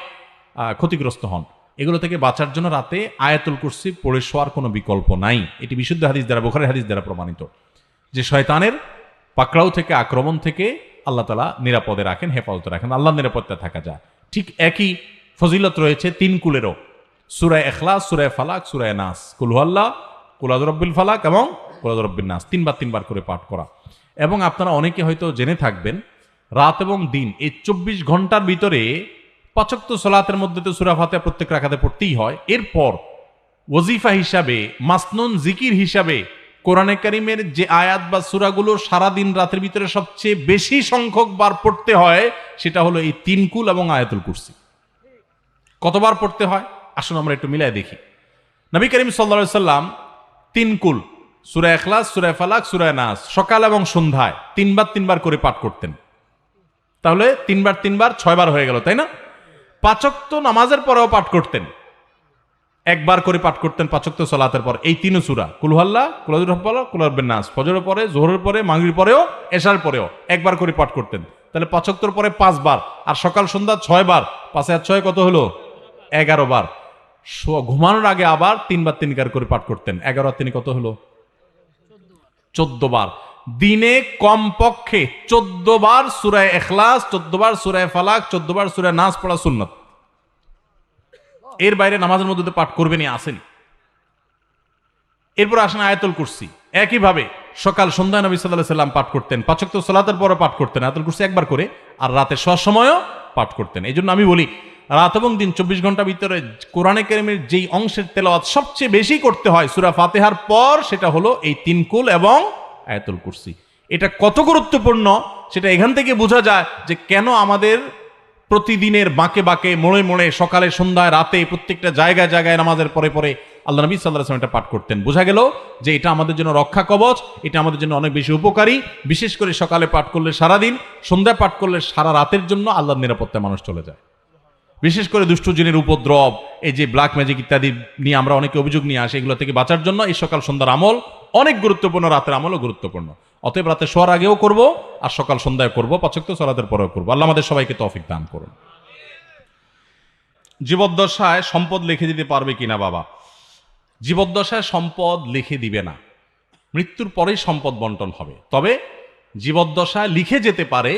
ক্ষতিগ্রস্ত হন। এগুলো থেকে বাঁচার জন্য রাতে আয়াতুল কুরসি পড়ে শোয়ার কোনো বিকল্প নাই। এটি বিশুদ্ধ হাদিস দ্বারা, বুখারী হাদিস দ্বারা প্রমাণিত যে শয়তানের পাকড়াও থেকে, আক্রমণ থেকে আল্লাহ তাআলা নিরাপদে রাখেন, হেফাজতে রাখেন, আল্লাহর নিরাপত্তা থাকা যায়। ঠিক একই ফজিলত রয়েছে তিন কুলেরও, সূরা ইখলাস, সূরা ফালাক, সূরা নাস, কুল হুয়াল্লাহ, কুল আউযু বিরাব্বিল ফালাক এবং কুল আউযু বিরাব্বিন নাস, তিনবার করে পাঠ করা। এবং আপনারা অনেকে হয়তো জেনে থাকবেন, রাত এবং দিন এই 24 ঘন্টার ভিতরে 5 ওয়াক্ত সালাতের মধ্যে তো সূরা ফাতিহা প্রত্যেক রাকাতে পড়তেই হয়। এরপর ওয়াজিফা হিসাবে, মাসনুন জিকির হিসাবে কোরআনে কারীমের যে আয়াত বা সূরাগুলো সারাদিন রাতের ভিতরে সবচেয়ে বেশি সংখ্যক বার পড়তে হয়, সেটা হলো এই তিন কুল এবং আয়াতুল কুরসি। কতবার পড়তে হয় আসুন আমরা একটু মিলাই দেখি। নবী করিম সাল্লাল্লাহু আলাইহি সাল্লাম তিন কুল, সূরা ইখলাস, সূরা ফালাক, সূরা নাস সকাল এবং সন্ধ্যায় তিনবার করে পাঠ করতেন। তাহলে তিনবার 6 বার হয়ে গেল, তাই না? 5 ওয়াক্ত নামাজের পরেও পাঠ করতেন, একবার করে পাঠ করতেন 5 ওয়াক্ত সালাতের পর এই তিন সূরা, কুল হুয়াল্লাহ, কুল আউযু বিরাব্বিল ফালাক, কুল আউযু বিরাব্বিন নাস, ফজরের পরে, যোহরের পরে, মাগরিবের পরেও, এশার পরেও একবার করে পাঠ করতেন। তাহলে 5 ওয়াক্তর পরে 5 বার, আর সকাল সন্ধ্যা 6 বার, 5 আর 6 কত হলো? 11 বার। ঘুমানোর আগে আবার 3বার করে পাঠ করতেন, 11 আর 3 কত হলো? 14 বার। দিনে কমপক্ষে 14 বার সূরা ইখলাস, 14 বার সূরা ফালাক, 14 বার সূরা নাস পড়া সুন্নাত। এর বাইরে নামাজের মধ্যে তো পাঠ করবেনই, আসেনি। এরপর আসেন আয়াতুল কুরসি। একইভাবে সকাল সন্ধ্যায় নবী সাল্লাল্লাহু আলাইহি সাল্লাম পাঠ করতেন, 5 ওয়াক্ত সালাতের পরে পাঠ করতেন আয়াতুল কুরসি একবার করে, আর রাতে শোয়ার সময়ও পাঠ করতেন। এই জন্য আমি বলি, রাত এবং দিন 24 ঘন্টার ভিতরে কোরআনে কারীমের যেই অংশের তেলাওয়াত সবচেয়ে বেশি করতে হয় সূরা ফাতিহার পর, সেটা হলো এই তিন কুল এবং আয়াতুল কুরসি। এটা কত গুরুত্বপূর্ণ সেটা এখান থেকে বোঝা যায় যে কেন আমাদের প্রতিদিনের বাঁকে বাঁকে, মোড়ে মোড়ে, সকালে সন্ধ্যায় রাতে প্রত্যেকটা জায়গায় নামাজের পরে পরে আল্লাহ নবী সাল্লাল্লাহু আলাইহি ওয়াসাল্লাম এটা পাঠ করতেন। বোঝা গেল যে এটা আমাদের জন্য রক্ষা কবচ, এটা আমাদের জন্য অনেক বেশি উপকারী। বিশেষ করে সকালে পাঠ করলে সারাদিন, সন্ধ্যায় পাঠ করলে সারা রাতের জন্য আল্লাহর নিরাপত্তায় মানুষ চলে যায়। বিশেষ করে দুষ্ট জিনের উপদ্রব, এই যে ব্ল্যাক ম্যাজিক ইত্যাদি নিয়ে আমরা অনেকে অভিযোগ নিয়ে আসি, এগুলো থেকে বাঁচার জন্য এই সকাল সন্ধ্যার আমল অনেক গুরুত্বপূর্ণ, রাতের আমলও গুরুত্বপূর্ণ। অতএব রাতে শোয়ার আগেও করব, আর সকাল সন্ধ্যায় করব, 5 ওয়াক্ত সালাতের পরেও করব। আল্লাহ আমাদের সবাইকে তৌফিক দান করুন। জীবদ্দশায় সম্পদ লিখে দিতে পারবে কিনা বাবা? জীবদ্দশায় সম্পদ লিখে দিবে না, মৃত্যুর পরেই সম্পদ বন্টন হবে। তবে জীবদ্দশায় লিখে যেতে পারে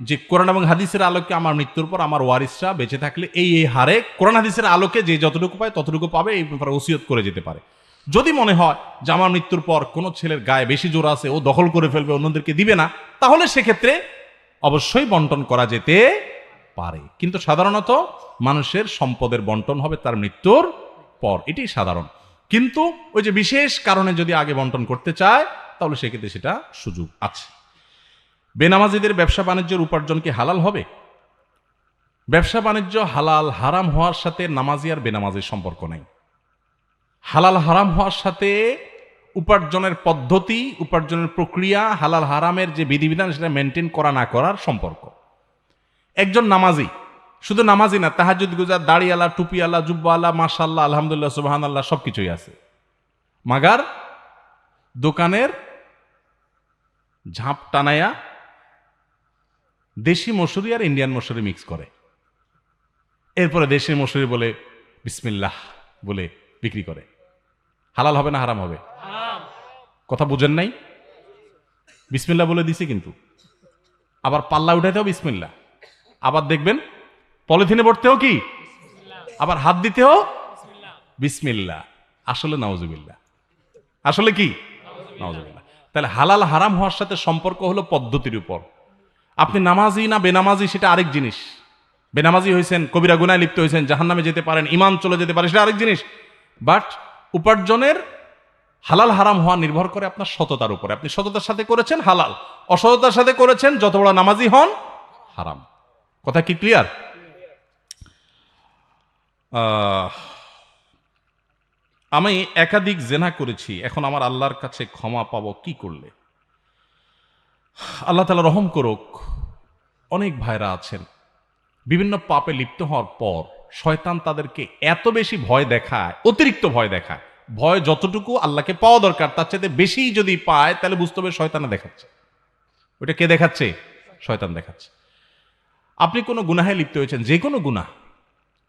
যে কোরআন এবং হাদিসের আলোকে আমার মৃত্যুর পর আমার ওয়ারিসরা বেঁচে থাকলে এই হারে কোরআন হাদিসের আলোকে যে যতটুকু পায় ততটুকু পাবে, এই ব্যাপারে ওসিয়ত করে যেতে পারে। যদি মনে হয় যে আমার মৃত্যুর পর কোনো ছেলের গায়ে বেশি জোর আছে, ও দখল করে ফেলবে, অন্যদেরকে দিবে না, তাহলে সেক্ষেত্রে অবশ্যই বন্টন করা যেতে পারে। কিন্তু সাধারণত মানুষের সম্পদের বন্টন হবে তার মৃত্যুর পর, এটি সাধারণ। কিন্তু ওই যে বিশেষ কারণে যদি আগে বন্টন করতে চায়, তাহলে সেক্ষেত্রে সেটা সুযোগ আছে। বেনামাজিদের ব্যবসা বাণিজ্যের উপার্জন কি হালাল হবে? ব্যবসা বাণিজ্য হালাল হারাম হওয়ার সাথে নামাজি আর বেনামাজির সম্পর্ক নেই। হালাল হারাম হওয়ার সাথে উপার্জনের পদ্ধতি, উপার্জনের প্রক্রিয়া, হালাল হারামের যে বিধিবিধান সেটা মেনটেন করা না করার সম্পর্ক। একজন নামাজি, শুধু নামাজি না, তাহাজ্জুদ গুজার, দাড়িওয়ালা, টুপিওয়ালা, জুব্বাওয়ালা, মাশাআল্লাহ, আলহামদুলিল্লাহ, সুবহানাল্লাহ, সবকিছুই আছে, মাগার দোকানের ঝাঁপ টানায়া দেশি মসুরি আর ইন্ডিয়ান মসুরি মিক্স করে, এরপরে দেশি মসুরি বলে বিসমিল্লাহ বলে বিক্রি করে। হালাল হবে না হারাম হবে? কথা বুঝেন নাই? বিসমিল্লাহ বলে দিছে, কিন্তু আবার পাল্লা উঠাইতেও বিসমিল্লাহ, আবার দেখবেন পলিথিনে ভরতেও কি, আবার হাত দিতেও বিসমিল্লাহ। আসলে নাউজুবিল্লাহ, আসলে কি নাউজুবিল্লাহ। তাহলে হালাল হারাম হওয়ার সাথে সম্পর্ক হলো পদ্ধতির উপর। আপনি নামাজি না বেনামাজি সেটা আরেক জিনিস। বেনামাজি হয়েছেন, কবিরা গুনায় লিপ্ত হয়েছেন, জাহান্নামে যেতে পারেন, ঈমান চলে যেতে পারে, সেটা আরেক জিনিস। বাট উপার্জনের হালাল হারাম হওয়া নির্ভর করে আপনার সততার উপরে। আপনি সততার সাথে করেছেন হালাল, অসততার সাথে করেছেন, যত বড় নামাজি হন হারাম। কথা কি ক্লিয়ার? আমি একাধিক জেনা করেছি, এখন আমার আল্লাহর কাছে ক্ষমা পাবো কি করলে? আল্লাহ তাআলা রহম করুক, অনেক ভাইরা আছেন বিভিন্ন পাপে লিপ্ত হওয়ার পর শয়তান তাদেরকে এত বেশি ভয় দেখায়, অতিরিক্ত ভয় দেখায়, ভয় যতটুকু আল্লাহকে পাওয়া দরকার তার চাইতে বেশি যদি পায় তাহলে বুঝতে হবে শয়তানে দেখাচ্ছে। ওইটা কে দেখাচ্ছে? শয়তান দেখাচ্ছে। আপনি কোনো গুনাহে লিপ্ত হয়েছেন, যে কোনো গুনাহ,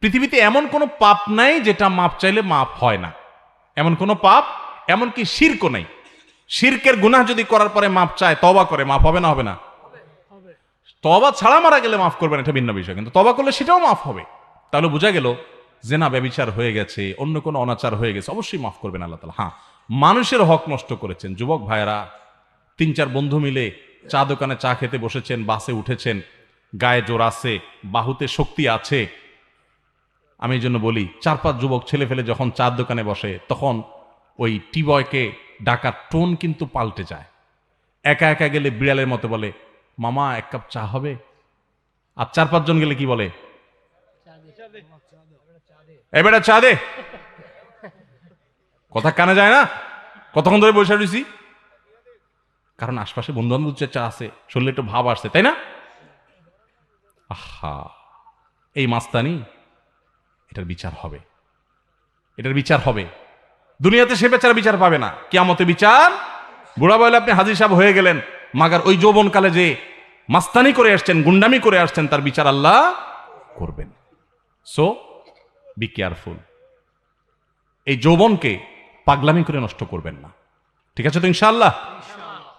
পৃথিবীতে এমন কোনো পাপ নাই যেটা মাপ চাইলে মাপ হয় না। এমন কোনো পাপ, এমনকি শিরকও নাই। শিরকের গুনাহ যদি করার পরে মাপ চায়, তওবা করে, মাপ হবে না? হবে না? তওবা ছাড়া মারা গেলে মাফ করবেন, এটা ভিন্ন বিষয়, কিন্তু তওবা করলে সেটাও মাফ হবে। তাহলে বোঝা গেল জেনা ব্যভিচার হয়ে গেছে, অন্য কোনো অনাচার হয়ে গেছে, অবশ্যই মাফ করবেন আল্লাহ তাআলা। হ্যাঁ, মানুষের হক নষ্ট করেছেন, যুবক ভাইয়েরা 3-4 বন্ধু মিলে চা দোকানে চা খেতে বসেছেন, বাসে উঠেছেন, গায়ে জোর আছে, বাহুতে শক্তি আছে। আমি এই জন্য বলি, 4-5 যুবক ছেলে ফেলে যখন চার দোকানে বসে, তখন ওই টি বয়কে ডাকার টোন কিন্তু পাল্টে যায়। একা একা গেলে বিড়ালের মতো বলে, মামা 1 কাপ চা হবে? আর 4-5 জন গেলে কি বলে? এবারে চা দে। কথা কানে যায় না? কতক্ষণ ধরে বসে রয়েছি, কারণ আশপাশে বন্ধু বান্ধব চা আছে, শরীরে একটু ভাব আসছে, তাই না? আহা, এই মাস্তানি, এটার বিচার হবে, এটার বিচার হবে। দুনিয়াতে সে বেচারা বিচার পাবে না, কিয়ামতে বিচার। বুড়া বয়লে আপনি হাজির সাহেব হয়ে গেলেন, মাগার ওই যৌবনকালে যে মাস্তানি করে আসছেন, গুন্ডামি করে আসছেন, তার বিচার আল্লাহ করবেন। So be careful. এই যৌবনকে পাগলামি করে নষ্ট করবেন না, ঠিক আছে তো ইনশাআল্লাহ?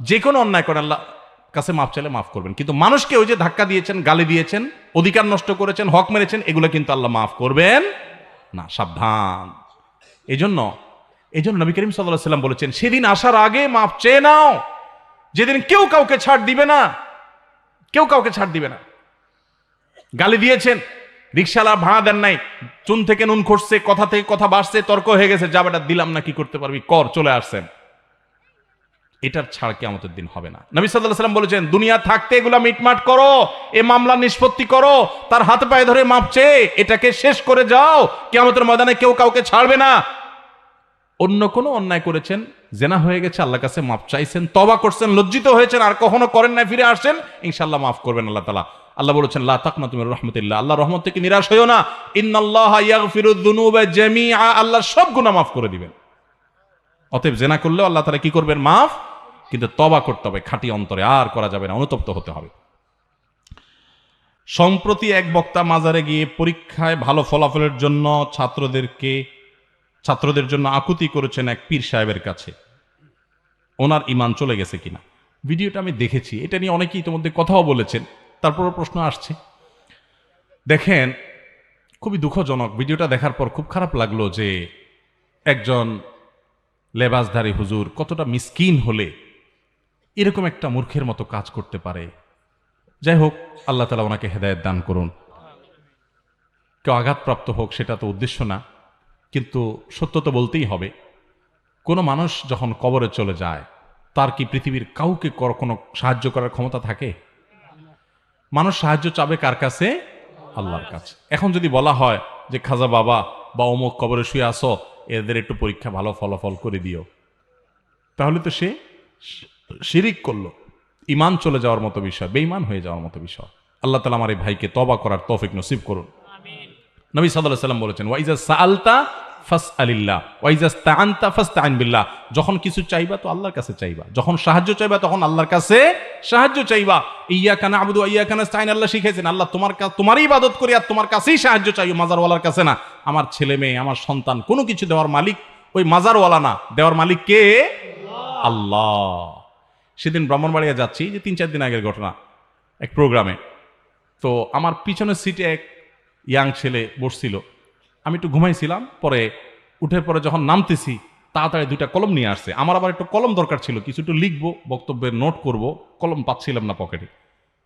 যে কোনো অন্যায় করে আল্লাহ কাছে মাফ চাইলে মাফ করবেন, কিন্তু মানুষকে ওই যে ধাক্কা দিয়েছেন, গালি দিয়েছেন, অধিকার নষ্ট করেছেন, হক মেরেছেন, এগুলো কিন্তু আল্লাহ মাফ করবেন না, সাবধান। এই জন্য নবী করিম সাল্লাল্লাহু আলাইহি ওয়াসাল্লাম বলেছেন, সেদিন আসার আগে মাফ চেয়ে নাও, যেদিন কেউ কাউকে ছাড় দিবে না, কেউ কাউকে ছাড় দিবে না। গালি দিয়েছেন, রিকশালা ভাড়া দেন নাই, চুন থেকে নুন খসছে, কথা থেকে কথা বাড়ছে, তর্ক হয়ে গেছে, যাবেটা দিলাম না, কি করতে পারবি কর, চলে আসছেন, এটার ছাড় কিয়ামতের দিন হবে না। নবী সাল্লাল্লাহু আলাইহি ওয়াসাল্লাম বলেছেন, দুনিয়া থাকতে এগুলা মিটমাট করো, এ মামলা নিষ্পত্তি করো, তার হাতে পায়ে ধরে মাপ চেয়ে এটাকে শেষ করে যাও, কিয়ামতের ময়দানে কেউ কাউকে ছাড়বে না। অন্য কোনো অন্যায় করেছেন, জেনা হয়ে গেছে, আল্লাহর কাছে মাপ চাইছেন, তওবা করছেন, লজ্জিত হয়েছেন, আর কখনো করেন না, ফিরে আসছেন, ইনশাআল্লাহ মাফ করবেন আল্লাহ তাআলা। আল্লাহ বলেছেন, লা তাকনাতু মির রাহমাতিল্লাহ, আল্লাহর রহমত থেকে নিরাশ হইও না, ইন্নাল্লাহা ইয়াগফিরুয যুনুবা জামিআ, আল্লাহ সব গুনাহ মাফ করে দিবেন। অতএব জেনা করলেও আল্লাহ তাআলা কি করবেন? মাফ। কিন্তু তওবা করতে হবে খাঁটি অন্তরে, আর করা যাবে না, অনুতপ্ত হতে হবে। সম্প্রতি এক বক্তা মাজারে গিয়ে পরীক্ষায় ভালো ফলাফলের জন্য ছাত্রদের জন্য আকুতি করেছেন এক পীর সাহেবের কাছে, ওনার ঈমান চলে গেছে কিনা। ভিডিওটা আমি দেখেছি, এটা নিয়ে অনেকেই ইতিমধ্যে কথাও বলেছেন, তারপরও প্রশ্ন আসছে। দেখেন, খুবই দুঃখজনক, ভিডিওটা দেখার পর খুব খারাপ লাগলো যে একজন লেবাসধারী হুজুর কতটা মিসকিন হলে এরকম একটা মূর্খের মতো কাজ করতে পারে। যাই হোক, আল্লাহ তাআলা ওনাকে হেদায়েত দান করুন। কেউ আঘাতপ্রাপ্ত হোক সেটা তো উদ্দেশ্য না, কিন্তু সত্য তো বলতেই হবে। কোনো মানুষ যখন কবরে চলে যায়, তার কি পৃথিবীর কাউকে কোনো সাহায্য করার ক্ষমতা থাকে? মানুষ সাহায্য চাবে কার কাছে? আল্লাহর কাছে। এখন যদি বলা হয় যে খাজা বাবা বা অমুক কবরে শুয়ে আসো, এদের একটু পরীক্ষা ভালো ফলাফল করে দিও, তাহলে তো সে শিরিক করলো, ঈমান চলে যাওয়ার মতো বিষয়, বেঈমান হয়ে যাওয়ার মতো বিষয়। আল্লাহ তাআলা আমার এই ভাইকে তওবা করার তৌফিক নসিব করুন। আমিন। নবী সাল্লাল্লাহু আলাইহি ওয়াসাল্লাম বলেছেন, ওয়া ইযা সাআলতা ফাসআলিল্লাহ ওয়া ইযা ইসতাআনতা ফাসতাইন বিল্লাহ, যখন কিছু চাইবা তো আল্লাহর কাছে চাইবা, যখন সাহায্য চাইবা তখন আল্লাহর কাছে সাহায্য চাইবা। ইয়্যাকা না'বুদু ওয়া ইয়্যাকা নাস্তাইন, আল্লাহ শিখিয়েছেন, আল্লাহ তোমারই ইবাদত করি আর তোমার কাছেই সাহায্য চাই, মাজারওয়ালার কাছে না। আমার ছেলে মেয়ে, আমার সন্তান, কোনো কিছু দেওয়ার মালিক ওই মাজারওয়ালা না, দেওয়ার মালিক কে? আল্লাহ। সেদিন ব্রাহ্মণবাড়িয়া যাচ্ছি, যে 3-4 দিন আগের ঘটনা, এক প্রোগ্রামে, তো আমার পিছনের সিটে এক ইয়াং ছেলে বসছিল, আমি একটু ঘুমাইছিলাম, পরে উঠে পরে যখন নামতেছি তাড়াতাড়ি 2টা কলম নিয়ে আসছে। আমার আবার একটু কলম দরকার ছিল, কিছু একটু লিখবো, বক্তব্যের নোট করব, কলম পাচ্ছিলাম না পকেটে।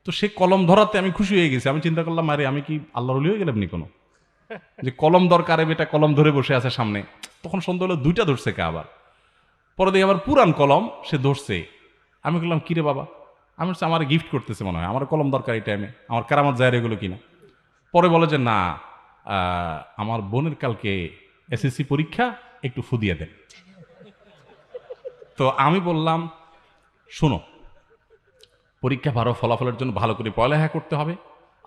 তো সে কলম ধরাতে আমি খুশি হয়ে গেছি। আমি চিন্তা করলাম, আরে আমি কি আল্লাহর ওলি হয়ে গেলাম নি কোনো, যে কলম দরকারে বেটা কলম ধরে বসে আছে সামনে। তখন সন্দেহ হলো 2টা ধরছে কে আবার, পরে দেখি আবার পুরান কলম সে ধরছে। আমি বললাম, কিরে বাবা? আমি বলছি, আমার গিফট করতেছে মনে হয়, আমার কলম দরকার এই টাইমে, আমার কারামত যায় এগুলো কিনা। পরে বলে যে না, আমার বোনের কালকে এসএসসি পরীক্ষা, একটু ফুদিয়ে দেন। তো আমি বললাম, শোনো, পরীক্ষা ভালো ফলাফলের জন্য ভালো করে পড়ালেখা করতে হবে,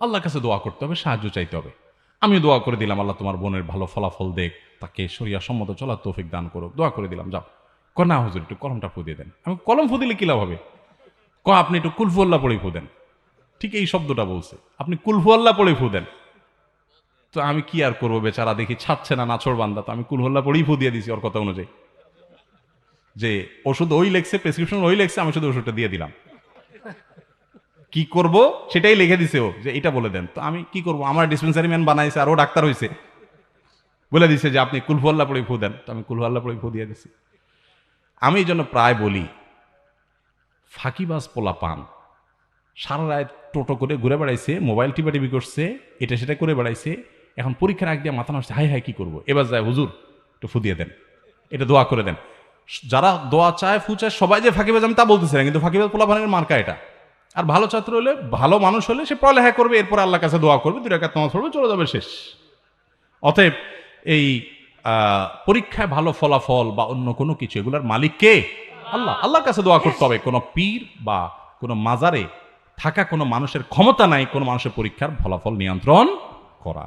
আল্লাহর কাছে দোয়া করতে হবে, সাহায্য চাইতে হবে। আমি দোয়া করে দিলাম আল্লাহ তোমার বোনের ভালো ফলাফল দেখ, তাকে শরিয়া সম্মত চলার তৌফিক দান করুক, দোয়া করে দিলাম, যাও। না হুজুর একটু কলমটা ফু দিয়ে দেন। আমি কলম ফু দিলে কি লাভ হবে? আপনি একটু কুলফু আল্লাহ পড়ে ফু দেন। ঠিক এই শব্দটা বলছে, আপনি কুলফু আল্লাহ পড়ে ফু দেন। তো আমি কি আর করবো, বেচারা দেখি ছাড়ছে না, নাছর বান্দা, তো আমি কুলহু আল্লাহ পড়েই ফু দিয়ে দিছি ওর কথা অনুযায়ী, যে ওষুধ ওই লেখছে, প্রেসক্রিপশন ওই লেখছে, আমি শুধু ওষুধটা দিয়ে দিলাম। কি করব সেটাই লিখে দিছে ও, যে এটা বলে দেন। তো আমি কি করব, আমার ডিসপেন্সারি ম্যান বানাইছে আর ও ডাক্তার হইছে, বলে দিছে যে আপনি কুলহু আল্লাহ পড়ে ফু দেন। তো আমি কুলহু আল্লাহ পড়ে ফু দিয়ে দিছি। আমি এই জন্য প্রায় বলি, ফাঁকিবাজ পোলা পান সারা রাত টোটো করে ঘুরে বেড়াইছে, মোবাইল টিপি করছে, এটা সেটা করে বেড়াইছে, এখন পরীক্ষার আগ দিয়ে মাথা নষ্ট, হাই হাই কি করবো, এবার যায় হুজুর একটু ফু দিয়ে দেন, এটা দোয়া করে দেন। যারা দোয়া চায় ফু চায় সবাই যে ফাঁকিবাজ আমি তা বলতেছি না, কিন্তু ফাঁকিবাজ পোলা পানের মার্কা এটা। আর ভালো ছাত্র হলে, ভালো মানুষ হলে সে পড়ালেখা করবে, এরপর আল্লাহর কাছে দোয়া করবে, 2 রাকাত নামাজ পড়বে, চলে যাবে, শেষ। অতএব এই পরীক্ষায় ভালো ফলাফল বা অন্য কোনো কিছু, এগুলার মালিক কে? আল্লাহ। আল্লাহর কাছে দোয়া করতে হবে। কোনো পীর বা কোনো মাজারে থাকা কোনো মানুষের ক্ষমতা নাই কোনো মানুষের পরীক্ষার ফলাফল নিয়ন্ত্রণ করা।